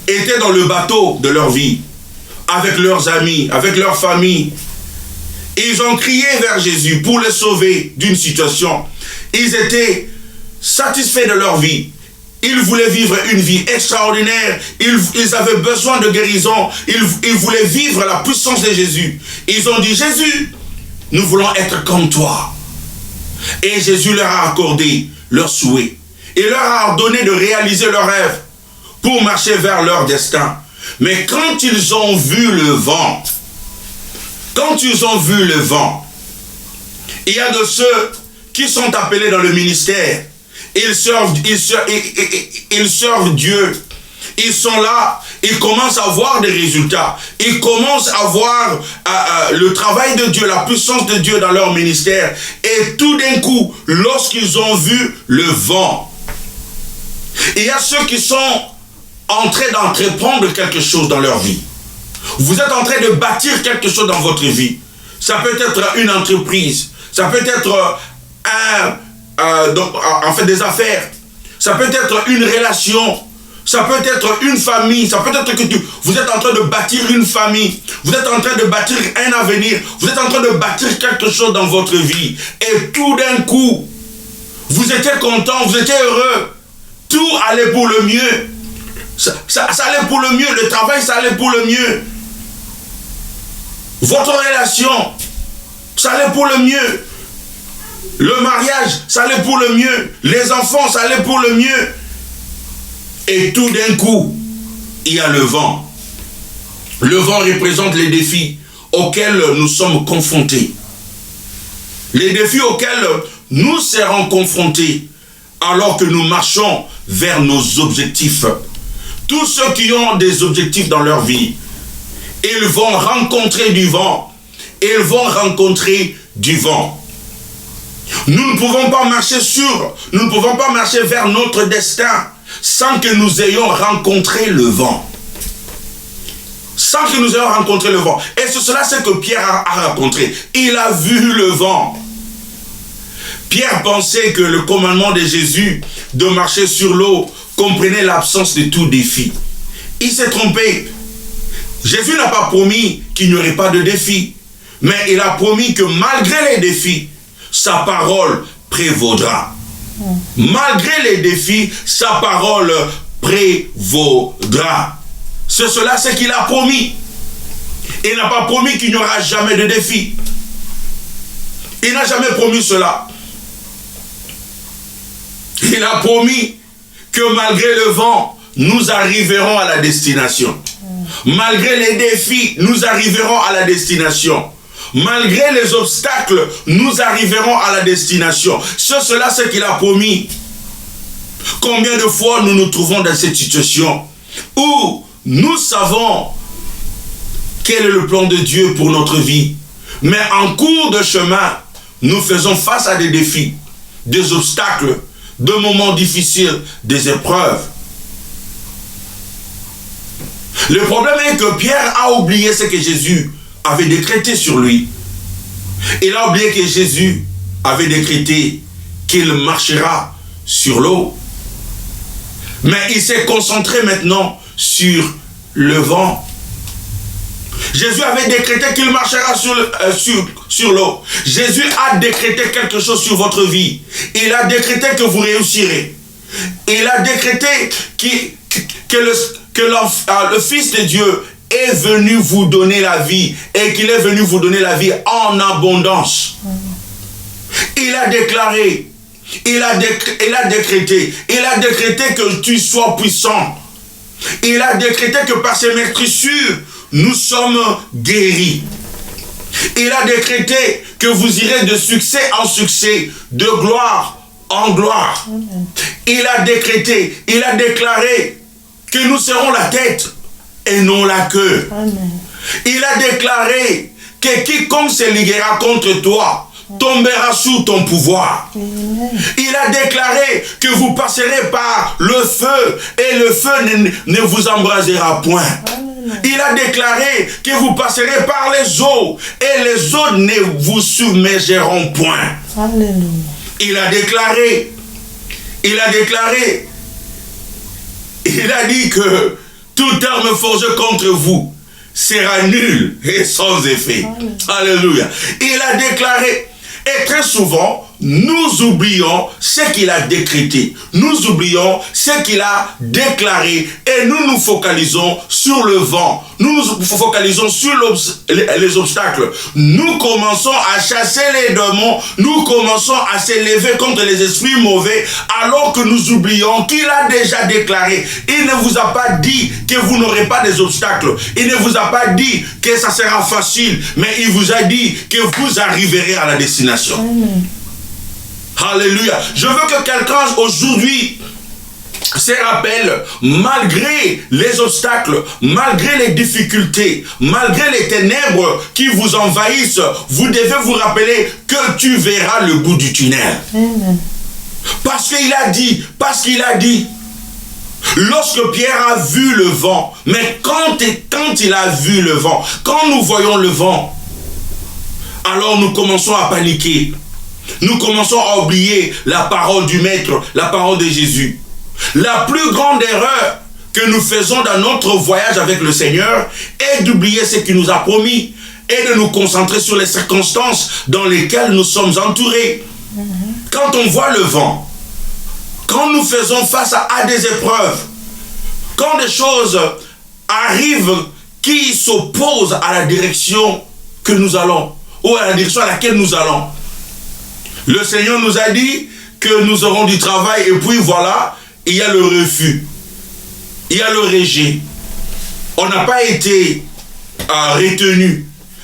étaient dans le bateau de leur vie. avec leurs amis, avec leur famille. Ils ont crié vers Jésus pour les sauver d'une situation. Ils étaient satisfaits de leur vie. Ils voulaient vivre une vie extraordinaire. Ils avaient besoin de guérison. Ils voulaient vivre la puissance de Jésus. Ils ont dit, Jésus, nous voulons être comme toi. Et Jésus leur a accordé leur souhait. Il leur a ordonné de réaliser leurs rêves pour marcher vers leur destin. Mais quand ils ont vu le vent, il y a de ceux qui sont appelés dans le ministère. Ils servent Dieu. Ils sont là, ils commencent à voir des résultats. Ils commencent à voir le travail de Dieu, la puissance de Dieu dans leur ministère. Et tout d'un coup, lorsqu'ils ont vu le vent, il y a ceux qui sont en train d'entreprendre quelque chose dans leur vie. Vous êtes en train de bâtir quelque chose dans votre vie. Ça peut être une entreprise. Ça peut être des affaires. Ça peut être une relation. Ça peut être une famille. Ça peut être que vous êtes en train de bâtir une famille. Vous êtes en train de bâtir un avenir. Vous êtes en train de bâtir quelque chose dans votre vie. Et tout d'un coup, vous étiez content, vous étiez heureux. Tout allait pour le mieux. Ça allait pour le mieux. Le travail, ça allait pour le mieux. Votre relation, ça allait pour le mieux. Le mariage, ça allait pour le mieux. Les enfants, ça allait pour le mieux. Et tout d'un coup, il y a le vent. Le vent représente les défis auxquels nous sommes confrontés. Les défis auxquels nous serons confrontés alors que nous marchons vers nos objectifs. Tous ceux qui ont des objectifs dans leur vie, ils vont rencontrer du vent. Ils vont rencontrer du vent. Nous ne pouvons pas marcher vers notre destin sans que nous ayons rencontré le vent. Sans que nous ayons rencontré le vent. Et c'est cela ce que Pierre a rencontré. Il a vu le vent. Pierre pensait que le commandement de Jésus de marcher sur l'eau comprenait l'absence de tout défi. Il s'est trompé. Jésus n'a pas promis qu'il n'y aurait pas de défi, mais il a promis que malgré les défis, sa parole prévaudra. Malgré les défis, sa parole prévaudra. C'est cela ce qu'il a promis. Il n'a pas promis qu'il n'y aura jamais de défi. Il n'a jamais promis cela. Il a promis que malgré le vent, nous arriverons à la destination. Malgré les défis, nous arriverons à la destination. Malgré les obstacles, nous arriverons à la destination. C'est cela ce qu'il a promis. Combien de fois nous nous trouvons dans cette situation où nous savons quel est le plan de Dieu pour notre vie, mais en cours de chemin, nous faisons face à des défis, des obstacles, de moments difficiles, des épreuves. Le problème est que Pierre a oublié ce que Jésus avait décrété sur lui. Il a oublié que Jésus avait décrété qu'il marchera sur l'eau. Mais il s'est concentré maintenant sur le vent. Jésus avait décrété qu'il marchera sur l'eau. Jésus a décrété quelque chose sur votre vie. Il a décrété que vous réussirez. Il a décrété que le Fils de Dieu est venu vous donner la vie et qu'il est venu vous donner la vie en abondance. Il a déclaré, il a décrété que tu sois puissant. Il a décrété que par ses meurtrissures, nous sommes guéris. Il a décrété que vous irez de succès en succès, de gloire en gloire. Il a décrété, il a déclaré que nous serons la tête et non la queue. Amen. Il a déclaré que quiconque se liguera contre toi tombera sous ton pouvoir. Amen. Il a déclaré que vous passerez par le feu et le feu ne vous embrasera point. Amen. Il a déclaré que vous passerez par les eaux et les eaux ne vous submergeront point. Amen. Il a déclaré, il a dit que toute arme forgée contre vous sera nul et sans effet. Alléluia. Il a déclaré. Et très souvent, nous oublions ce qu'il a décrété. Nous oublions ce qu'il a déclaré. Et nous nous focalisons sur le vent. Nous nous focalisons sur les obstacles. Nous commençons à chasser les démons. Nous commençons à s'élever contre les esprits mauvais. Alors que nous oublions qu'il a déjà déclaré. Il ne vous a pas dit que vous n'aurez pas des obstacles. Il ne vous a pas dit que ça sera facile. Mais il vous a dit que vous arriverez à la destination. Amen. Alléluia. Je veux que quelqu'un aujourd'hui se rappelle, malgré les obstacles, malgré les difficultés, malgré les ténèbres qui vous envahissent, vous devez vous rappeler que tu verras le bout du tunnel. Amen. Parce qu'il a dit, lorsque Pierre a vu le vent, mais quand il a vu le vent, quand nous voyons le vent, alors nous commençons à paniquer. Nous commençons à oublier la parole du Maître, la parole de Jésus. La plus grande erreur que nous faisons dans notre voyage avec le Seigneur est d'oublier ce qu'il nous a promis et de nous concentrer sur les circonstances dans lesquelles nous sommes entourés. Quand on voit le vent, quand nous faisons face à des épreuves, quand des choses arrivent qui s'opposent à la direction que nous allons, ou à la direction à laquelle nous allons, le Seigneur nous a dit que nous aurons du travail et puis voilà, il y a le refus. Il y a le rejet. On n'a pas été retenu.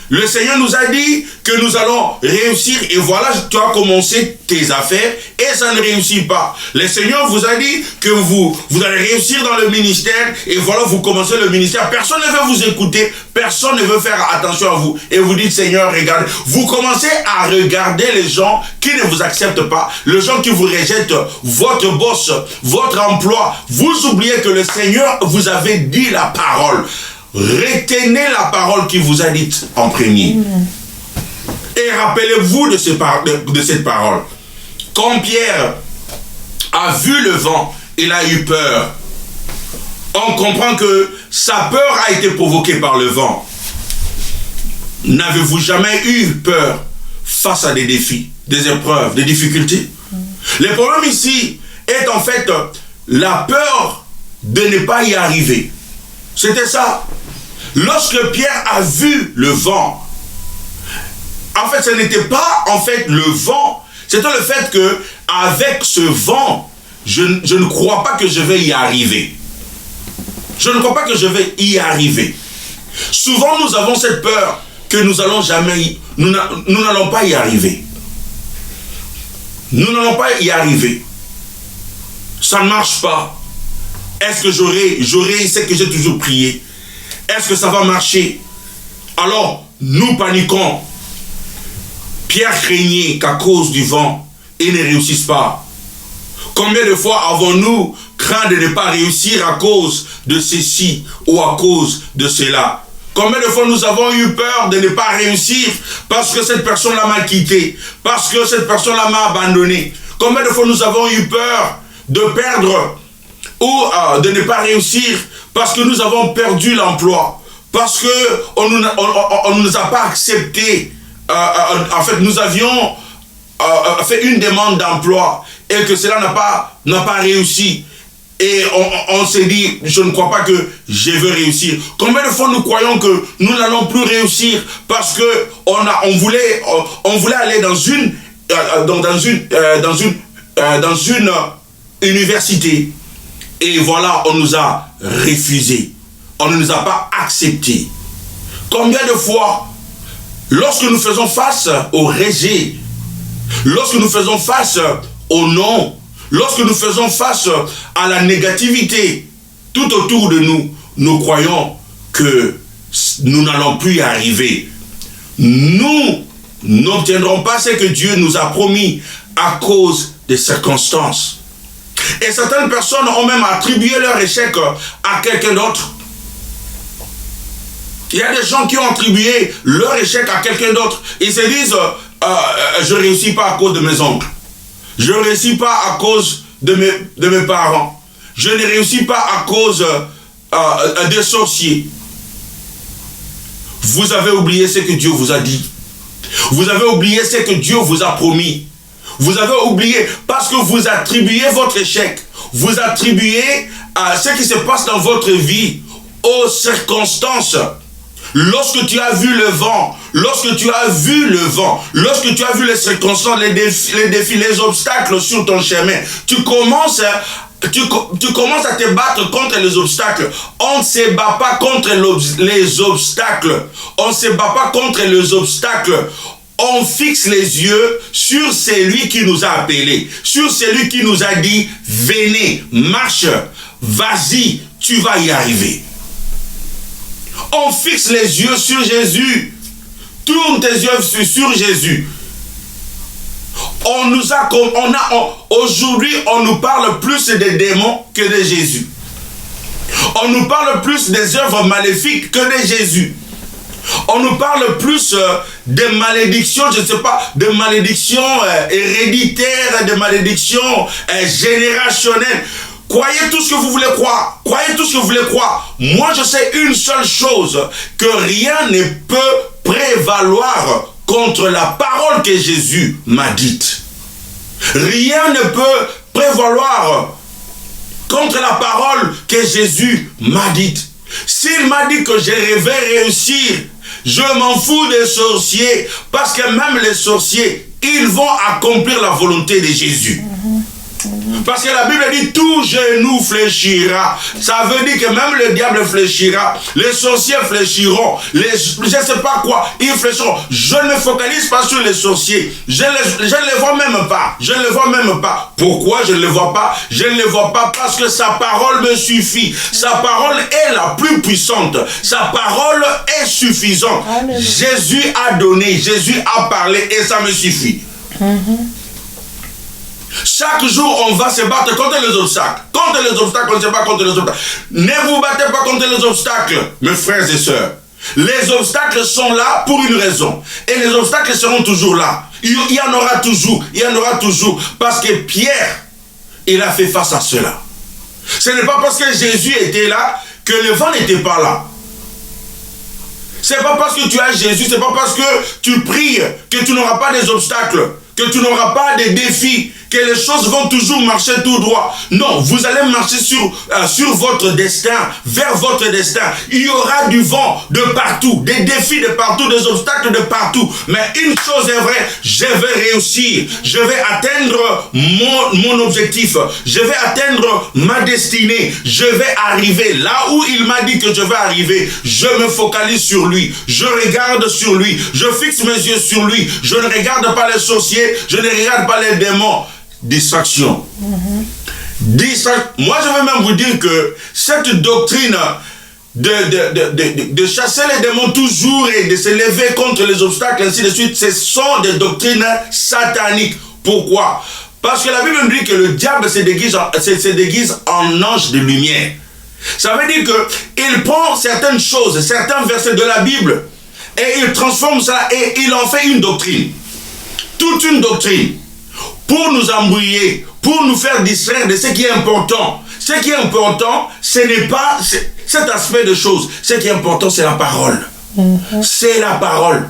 Le Seigneur nous a dit que nous allons réussir et voilà, tu as commencé tes affaires et ça ne réussit pas. Le Seigneur vous a dit que vous allez réussir dans le ministère et voilà, vous commencez le ministère. Personne ne veut vous écouter, personne ne veut faire attention à vous. Et vous dites, Seigneur, regarde. Vous commencez à regarder les gens qui ne vous acceptent pas, les gens qui vous rejettent, votre boss, votre emploi. Vous oubliez que le Seigneur vous avait dit la parole. Retenez la parole qu'il vous a dite en premier. Et rappelez-vous de cette parole. Quand Pierre a vu le vent, il a eu peur. On comprend que sa peur a été provoquée par le vent. N'avez-vous jamais eu peur face à des défis, des épreuves, des difficultés? Le problème ici est en fait la peur de ne pas y arriver. C'était ça. Lorsque Pierre a vu le vent, en fait, ce n'était pas en fait le vent, c'était le fait que avec ce vent, je ne crois pas que je vais y arriver. Je ne crois pas que je vais y arriver. Souvent, nous avons cette peur que nous n'allons pas y arriver. Nous n'allons pas y arriver. Ça ne marche pas. Est-ce que j'aurai ce que j'ai toujours prié? Est-ce que ça va marcher? Alors, nous paniquons. Pierre craignait qu'à cause du vent, il ne réussisse pas. Combien de fois avons-nous craint de ne pas réussir à cause de ceci ou à cause de cela? Combien de fois nous avons eu peur de ne pas réussir parce que cette personne-là m'a quitté, parce que cette personne-là m'a abandonné? Combien de fois nous avons eu peur de perdre ou de ne pas réussir parce que nous avons perdu l'emploi, parce qu'on ne nous a pas accepté. En fait, nous avions fait une demande d'emploi et que cela n'a pas réussi. Et on s'est dit, je ne crois pas que je vais réussir. Combien de fois nous croyons que nous n'allons plus réussir parce que on voulait aller dans une université. Et voilà, on nous a refusé. On ne nous a pas acceptés. Combien de fois, lorsque nous faisons face au rejet, lorsque nous faisons face au non, lorsque nous faisons face à la négativité tout autour de nous, nous croyons que nous n'allons plus y arriver. Nous n'obtiendrons pas ce que Dieu nous a promis à cause des circonstances. Et certaines personnes ont même attribué leur échec à quelqu'un d'autre. Il y a des gens qui ont attribué leur échec à quelqu'un d'autre. Ils se disent, je ne réussis pas à cause de mes oncles. Je ne réussis pas à cause de mes parents. Je ne réussis pas à cause des sorciers. vous avez oublié ce que Dieu vous a dit. Vous avez oublié ce que Dieu vous a promis. Vous avez oublié parce que vous attribuez votre échec. Vous attribuez à ce qui se passe dans votre vie aux circonstances. Lorsque tu as vu le vent, lorsque tu as vu les circonstances, les défis, les obstacles sur ton chemin, tu commences à te battre contre les obstacles. On ne se bat pas contre les obstacles. On ne se bat pas contre les obstacles. On fixe les yeux sur celui qui nous a appelés, sur celui qui nous a dit, venez, marche, vas-y, tu vas y arriver. On fixe les yeux sur Jésus. Tourne tes yeux sur Jésus. Aujourd'hui, on nous parle plus des démons que de Jésus. On nous parle plus des œuvres maléfiques que de Jésus. On nous parle plus de malédictions, je ne sais pas, de malédictions héréditaires, de malédictions générationnelles. Croyez tout ce que vous voulez croire. Croyez tout ce que vous voulez croire. Moi, je sais une seule chose, que rien ne peut prévaloir contre la parole que Jésus m'a dite. Rien ne peut prévaloir contre la parole que Jésus m'a dite. S'il m'a dit que je vais réussir, je m'en fous des sorciers, parce que même les sorciers, ils vont accomplir la volonté de Jésus. Parce que la Bible dit tout genou fléchira. Ça veut dire que même le diable fléchira. Les sorciers fléchiront. Je ne sais pas quoi. Ils fléchiront. Je ne me focalise pas sur les sorciers. Je ne les vois même pas. Je ne les vois même pas. Pourquoi je ne les vois pas? Je ne les vois pas parce que sa parole me suffit. Sa parole est la plus puissante. Sa parole est suffisante. Amen. Jésus a donné. Jésus a parlé et ça me suffit. Chaque jour, on va se battre contre les obstacles. Contre les obstacles, on se bat contre les obstacles. Ne vous battez pas contre les obstacles, mes frères et sœurs. Les obstacles sont là pour une raison. Et les obstacles seront toujours là. Il y en aura toujours. Il y en aura toujours. Parce que Pierre, il a fait face à cela. Ce n'est pas parce que Jésus était là que le vent n'était pas là. Ce n'est pas parce que tu as Jésus, ce n'est pas parce que tu pries que tu n'auras pas des obstacles, que tu n'auras pas des défis, que les choses vont toujours marcher tout droit. Non, vous allez marcher sur votre destin, vers votre destin. Il y aura du vent de partout, des défis de partout, des obstacles de partout. Mais une chose est vraie, je vais réussir. Je vais atteindre mon objectif. Je vais atteindre ma destinée. Je vais arriver là où il m'a dit que je vais arriver. Je me focalise sur lui. Je regarde sur lui. Je fixe mes yeux sur lui. Je ne regarde pas les sorciers. Je ne regarde pas les démons. Distraction. Moi, je vais même vous dire que cette doctrine de chasser les démons toujours et de se lever contre les obstacles, ainsi de suite, ce sont des doctrines sataniques. Pourquoi? Parce que la Bible nous dit que le diable se déguise en ange de lumière. Ça veut dire qu'il prend certaines choses, certains versets de la Bible, et il transforme ça et il en fait une doctrine. Toute une doctrine. Pour nous embrouiller, pour nous faire distraire de ce qui est important. Ce qui est important, ce n'est pas cet aspect de choses. Ce qui est important, c'est la parole. C'est la parole.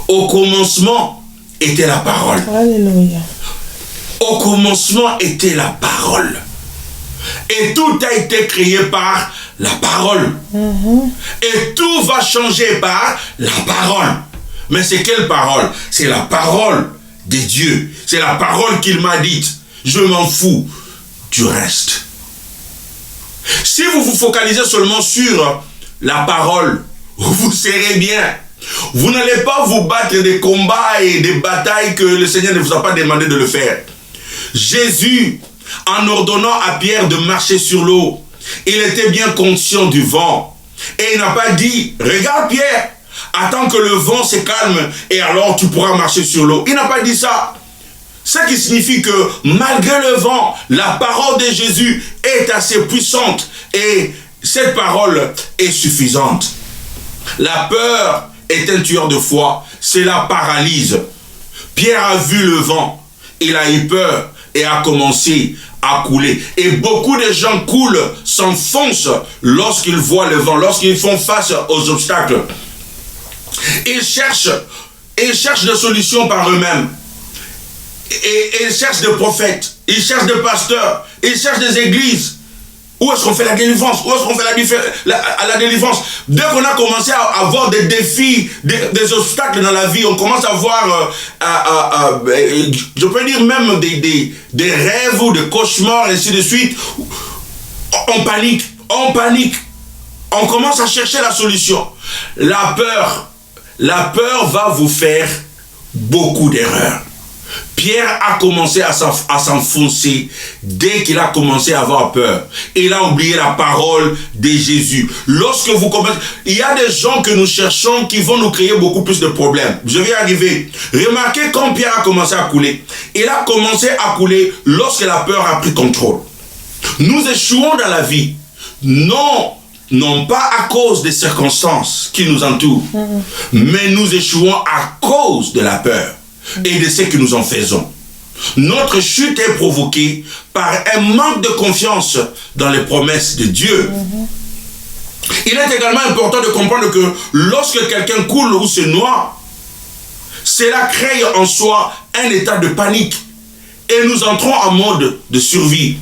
Au commencement était la parole. Alléluia. Au commencement était la parole. Et tout a été créé par la parole. Et tout va changer par la parole. Mais c'est quelle parole? C'est la parole de Dieu. C'est la parole qu'il m'a dite. Je m'en fous du reste. Si vous vous focalisez seulement sur la parole, vous serez bien. Vous n'allez pas vous battre des combats et des batailles que le Seigneur ne vous a pas demandé de le faire. Jésus, en ordonnant à Pierre de marcher sur l'eau, il était bien conscient du vent. Et il n'a pas dit, regarde Pierre, attends que le vent se calme et alors tu pourras marcher sur l'eau. Il n'a pas dit ça. Ce qui signifie que malgré le vent, la parole de Jésus est assez puissante et cette parole est suffisante. La peur est un tueur de foi, cela paralyse. Pierre a vu le vent, il a eu peur et a commencé à couler. Et beaucoup de gens coulent, s'enfoncent lorsqu'ils voient le vent, lorsqu'ils font face aux obstacles. Ils cherchent des solutions par eux-mêmes. Et ils cherchent des prophètes, ils cherchent des pasteurs, ils cherchent des églises. Où est-ce qu'on fait la délivrance? Où est-ce qu'on fait la délivrance? Dès qu'on a commencé à avoir des défis, des obstacles dans la vie, on commence à avoir, je peux dire même des rêves ou des cauchemars, et ainsi de suite. On panique. On commence à chercher la solution. La peur va vous faire beaucoup d'erreurs. Pierre a commencé à s'enfoncer dès qu'il a commencé à avoir peur. Il a oublié la parole de Jésus. Lorsque vous commencez, il y a des gens que nous cherchons qui vont nous créer beaucoup plus de problèmes. Je vais y arriver. Remarquez quand Pierre a commencé à couler. Il a commencé à couler lorsque la peur a pris contrôle. Nous échouons dans la vie. Non pas à cause des circonstances qui nous entourent, mais nous échouons à cause de la peur et de ce que nous en faisons. Notre chute est provoquée par un manque de confiance dans les promesses de Dieu. Il est également important de comprendre que lorsque quelqu'un coule ou se noie, cela crée en soi un état de panique et nous entrons en mode de survie.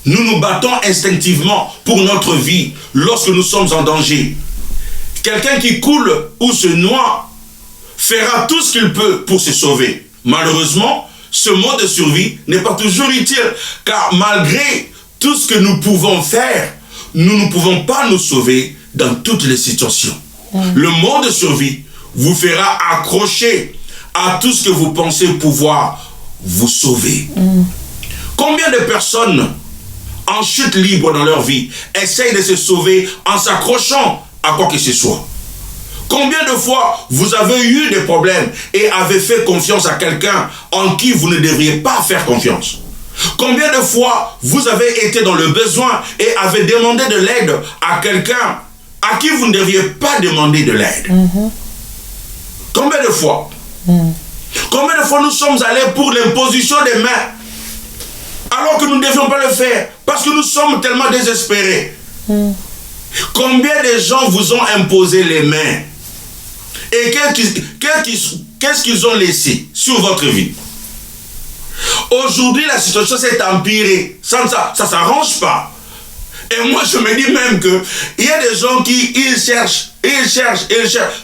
Nous nous battons instinctivement pour notre vie lorsque nous sommes en danger. Quelqu'un qui coule ou se noie fera tout ce qu'il peut pour se sauver. Malheureusement, ce mode de survie n'est pas toujours utile, car malgré tout ce que nous pouvons faire, nous ne pouvons pas nous sauver dans toutes les situations. Le mode de survie vous fera accrocher à tout ce que vous pensez pouvoir vous sauver. Combien de personnes en chute libre dans leur vie essayent de se sauver en s'accrochant à quoi que ce soit? Combien de fois vous avez eu des problèmes et avez fait confiance à quelqu'un en qui vous ne devriez pas faire confiance? Combien de fois vous avez été dans le besoin et avez demandé de l'aide à quelqu'un à qui vous ne devriez pas demander de l'aide? Combien de fois? Combien de fois nous sommes allés pour l'imposition des mains alors que nous ne devions pas le faire parce que nous sommes tellement désespérés? Combien de gens vous ont imposé les mains? Et qu'est-ce qu'ils ont laissé sur votre vie? Aujourd'hui, la situation s'est empirée. Ça ne s'arrange pas. Et moi, je me dis même qu'il y a des gens qui cherchent.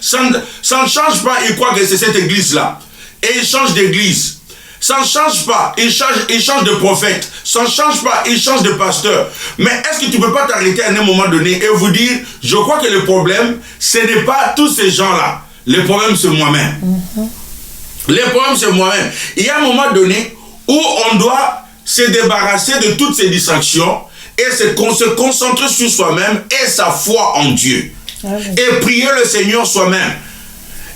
Ça ne change pas, ils croient que c'est cette église-là. Et ils changent d'église. Ça ne change pas, ils changent de prophète. Ça ne change pas, ils changent de pasteur. Mais est-ce que tu ne peux pas t'arrêter à un moment donné et vous dire, je crois que le problème, ce n'est pas tous ces gens-là. Le problème, c'est moi-même. Le problème, c'est moi-même. Il y a un moment donné où on doit se débarrasser de toutes ces distractions et se concentrer sur soi-même et sa foi en Dieu. Et prier le Seigneur soi-même.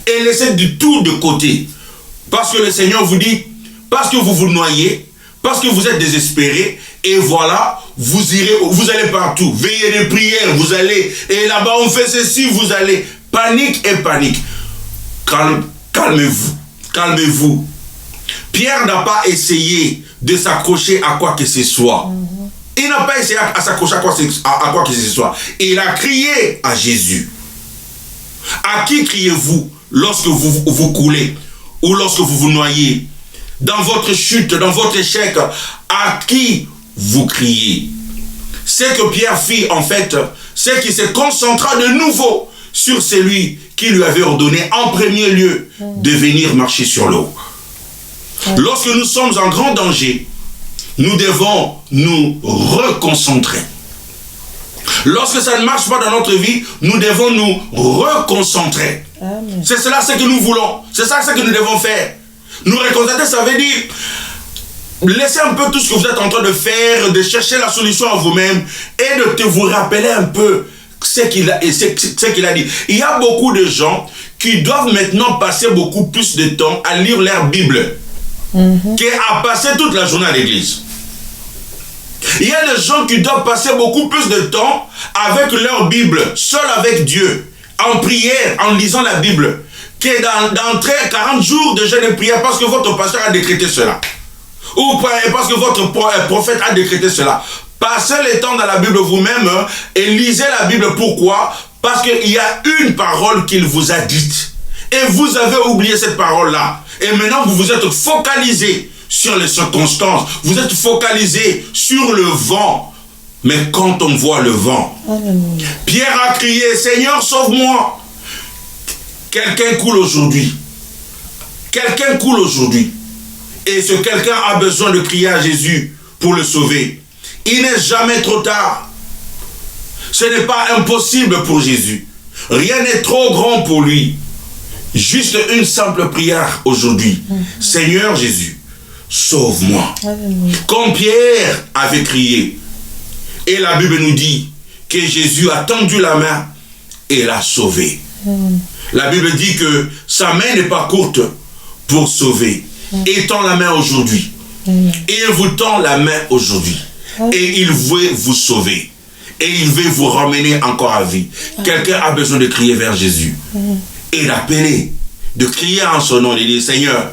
Et laisser du tout de côté. Parce que le Seigneur vous dit, parce que vous vous noyez, parce que vous êtes désespérés, et voilà, vous allez partout. Veillez de prière, vous allez, et là-bas on fait ceci, vous allez. Panique et panique. Calmez-vous. Pierre n'a pas essayé de s'accrocher à quoi que ce soit. Il n'a pas essayé à s'accrocher à quoi que ce soit. Il a crié à Jésus. À qui criez-vous lorsque vous coulez ou lorsque vous vous noyez? Dans votre chute, dans votre échec, à qui vous criez? Ce que Pierre fit en fait, c'est qu'il se concentra de nouveau sur celui qui lui avait ordonné en premier lieu de venir marcher sur l'eau. Lorsque nous sommes en grand danger, nous devons nous reconcentrer. Lorsque ça ne marche pas dans notre vie, nous devons nous reconcentrer. C'est cela ce que nous voulons. C'est ça ce que nous devons faire. Nous reconcentrer, ça veut dire laissez un peu tout ce que vous êtes en train de faire, de chercher la solution à vous-même et de vous rappeler un peu ce qu'il a dit. Il y a beaucoup de gens qui doivent maintenant passer beaucoup plus de temps à lire leur Bible qu'à passer toute la journée à l'église. Il y a des gens qui doivent passer beaucoup plus de temps avec leur Bible, seuls avec Dieu, en prière, en lisant la Bible, que d'entrer 40 jours de jeûne et prière parce que votre pasteur a décrété cela. Ou parce que votre prophète a décrété cela. Passez le temps dans la Bible vous-même et lisez la Bible. Pourquoi? Parce qu'il y a une parole qu'il vous a dite. Et vous avez oublié cette parole-là. Et maintenant, vous vous êtes focalisé sur les circonstances. Vous êtes focalisé sur le vent. Mais quand on voit le vent, Pierre a crié, Seigneur, sauve-moi. Quelqu'un coule aujourd'hui. Quelqu'un coule aujourd'hui. Et ce quelqu'un a besoin de crier à Jésus pour le sauver. Il n'est jamais trop tard. Ce n'est pas impossible pour Jésus. Rien n'est trop grand pour lui. Juste une simple prière aujourd'hui. Seigneur Jésus, sauve-moi. Comme Pierre avait crié. Et la Bible nous dit que Jésus a tendu la main et l'a sauvé. La Bible dit que sa main n'est pas courte pour sauver. Il tend la main aujourd'hui. Et il vous tend la main aujourd'hui. Et il veut vous sauver. Et il veut vous ramener encore à vie. Quelqu'un a besoin de crier vers Jésus. Et d'appeler, de crier en son nom, de dire, Seigneur,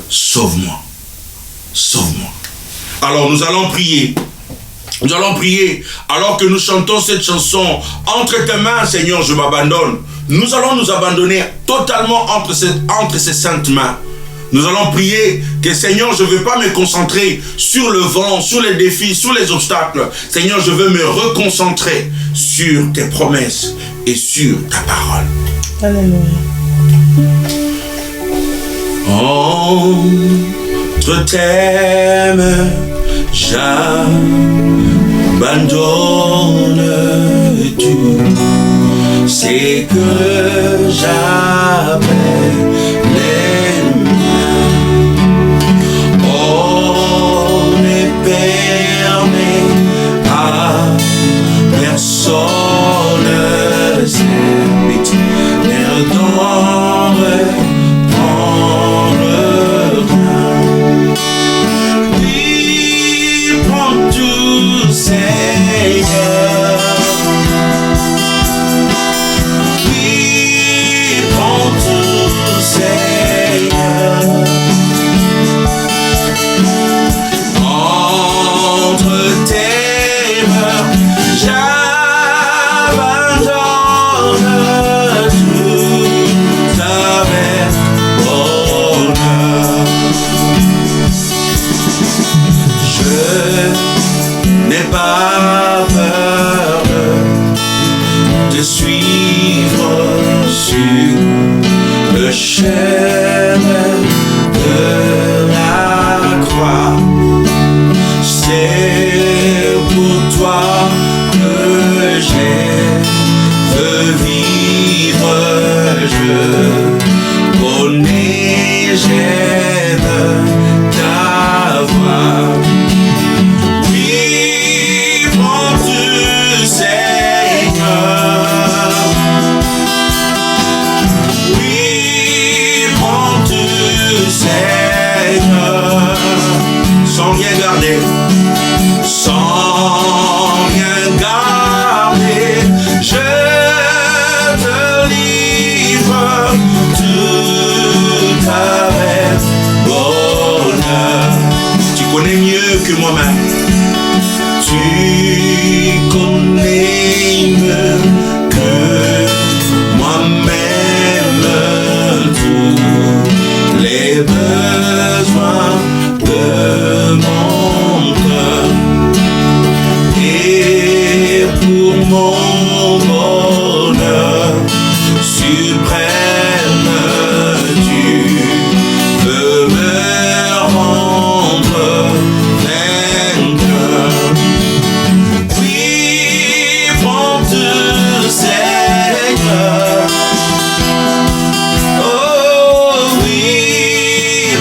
sauve-moi. Sauve-moi. Alors nous allons prier. Nous allons prier alors que nous chantons cette chanson. Entre tes mains, Seigneur, je m'abandonne. Nous allons nous abandonner totalement entre ces saintes mains. Nous allons prier que Seigneur, je ne veux pas me concentrer sur le vent, sur les défis, sur les obstacles. Seigneur, je veux me reconcentrer sur tes promesses et sur ta parole. Alléluia. Entre tes mains, j'abandonne tout. C'est que j'appelle les miens. On ne permet à personne cette perdre, prendre rien. Oui, prends tout, Seigneur. Pas peur de suivre sur le chemin de la croix. C'est pour toi que je veux vivre. Je connais, j'aime ta voix. Sans rien garder, je te livre tout avec bonheur. Tu connais mieux que moi-même. Tu connais mieux que moi-même tous les besoins de mon cœur. Et pour mon bonheur suprême, tu veux me rendre vainqueur. Oui, prends tout, Seigneur. Oh oui,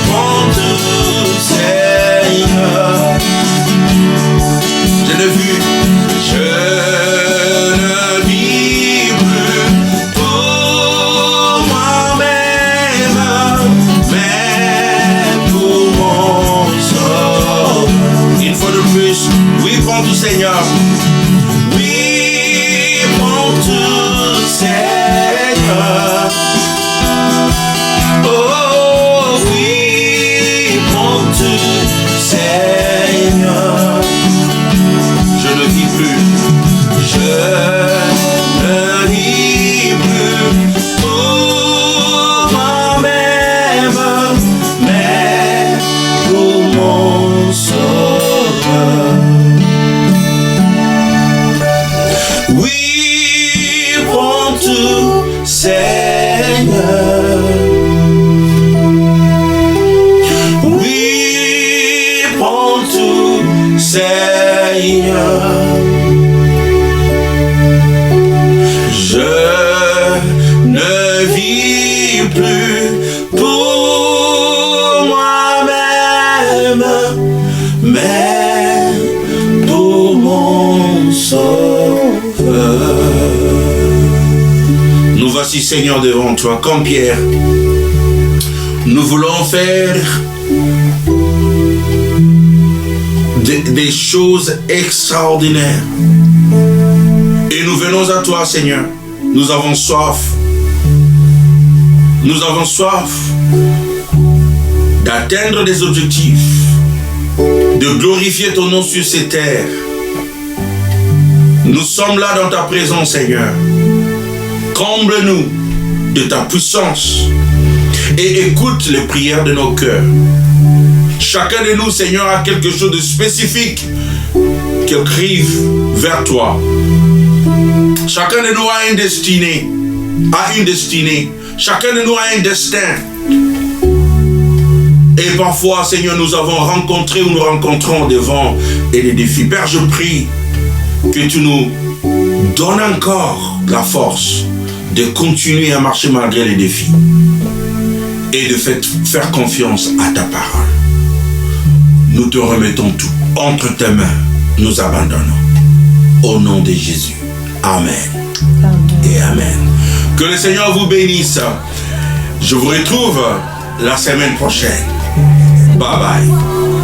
prends tout, Seigneur. Je ne Nous voici, Seigneur, devant toi, comme Pierre. Nous voulons faire des choses extraordinaires. Et nous venons à toi, Seigneur. Nous avons soif. Nous avons soif d'atteindre des objectifs, de glorifier ton nom sur ces terres. Nous sommes là dans ta présence, Seigneur. Comble-nous de ta puissance et écoute les prières de nos cœurs. Chacun de nous, Seigneur, a quelque chose de spécifique qui crive vers toi. Chacun de nous a une destinée. Chacun de nous a un destin. Et parfois, Seigneur, nous avons rencontré ou nous rencontrons des vents et des défis. Père, je prie que tu nous donnes encore la force de continuer à marcher malgré les défis et de faire confiance à ta parole. Nous te remettons tout. Entre tes mains, nous abandonnons. Au nom de Jésus. Amen. Et amen. Que le Seigneur vous bénisse. Je vous retrouve la semaine prochaine. Bye bye.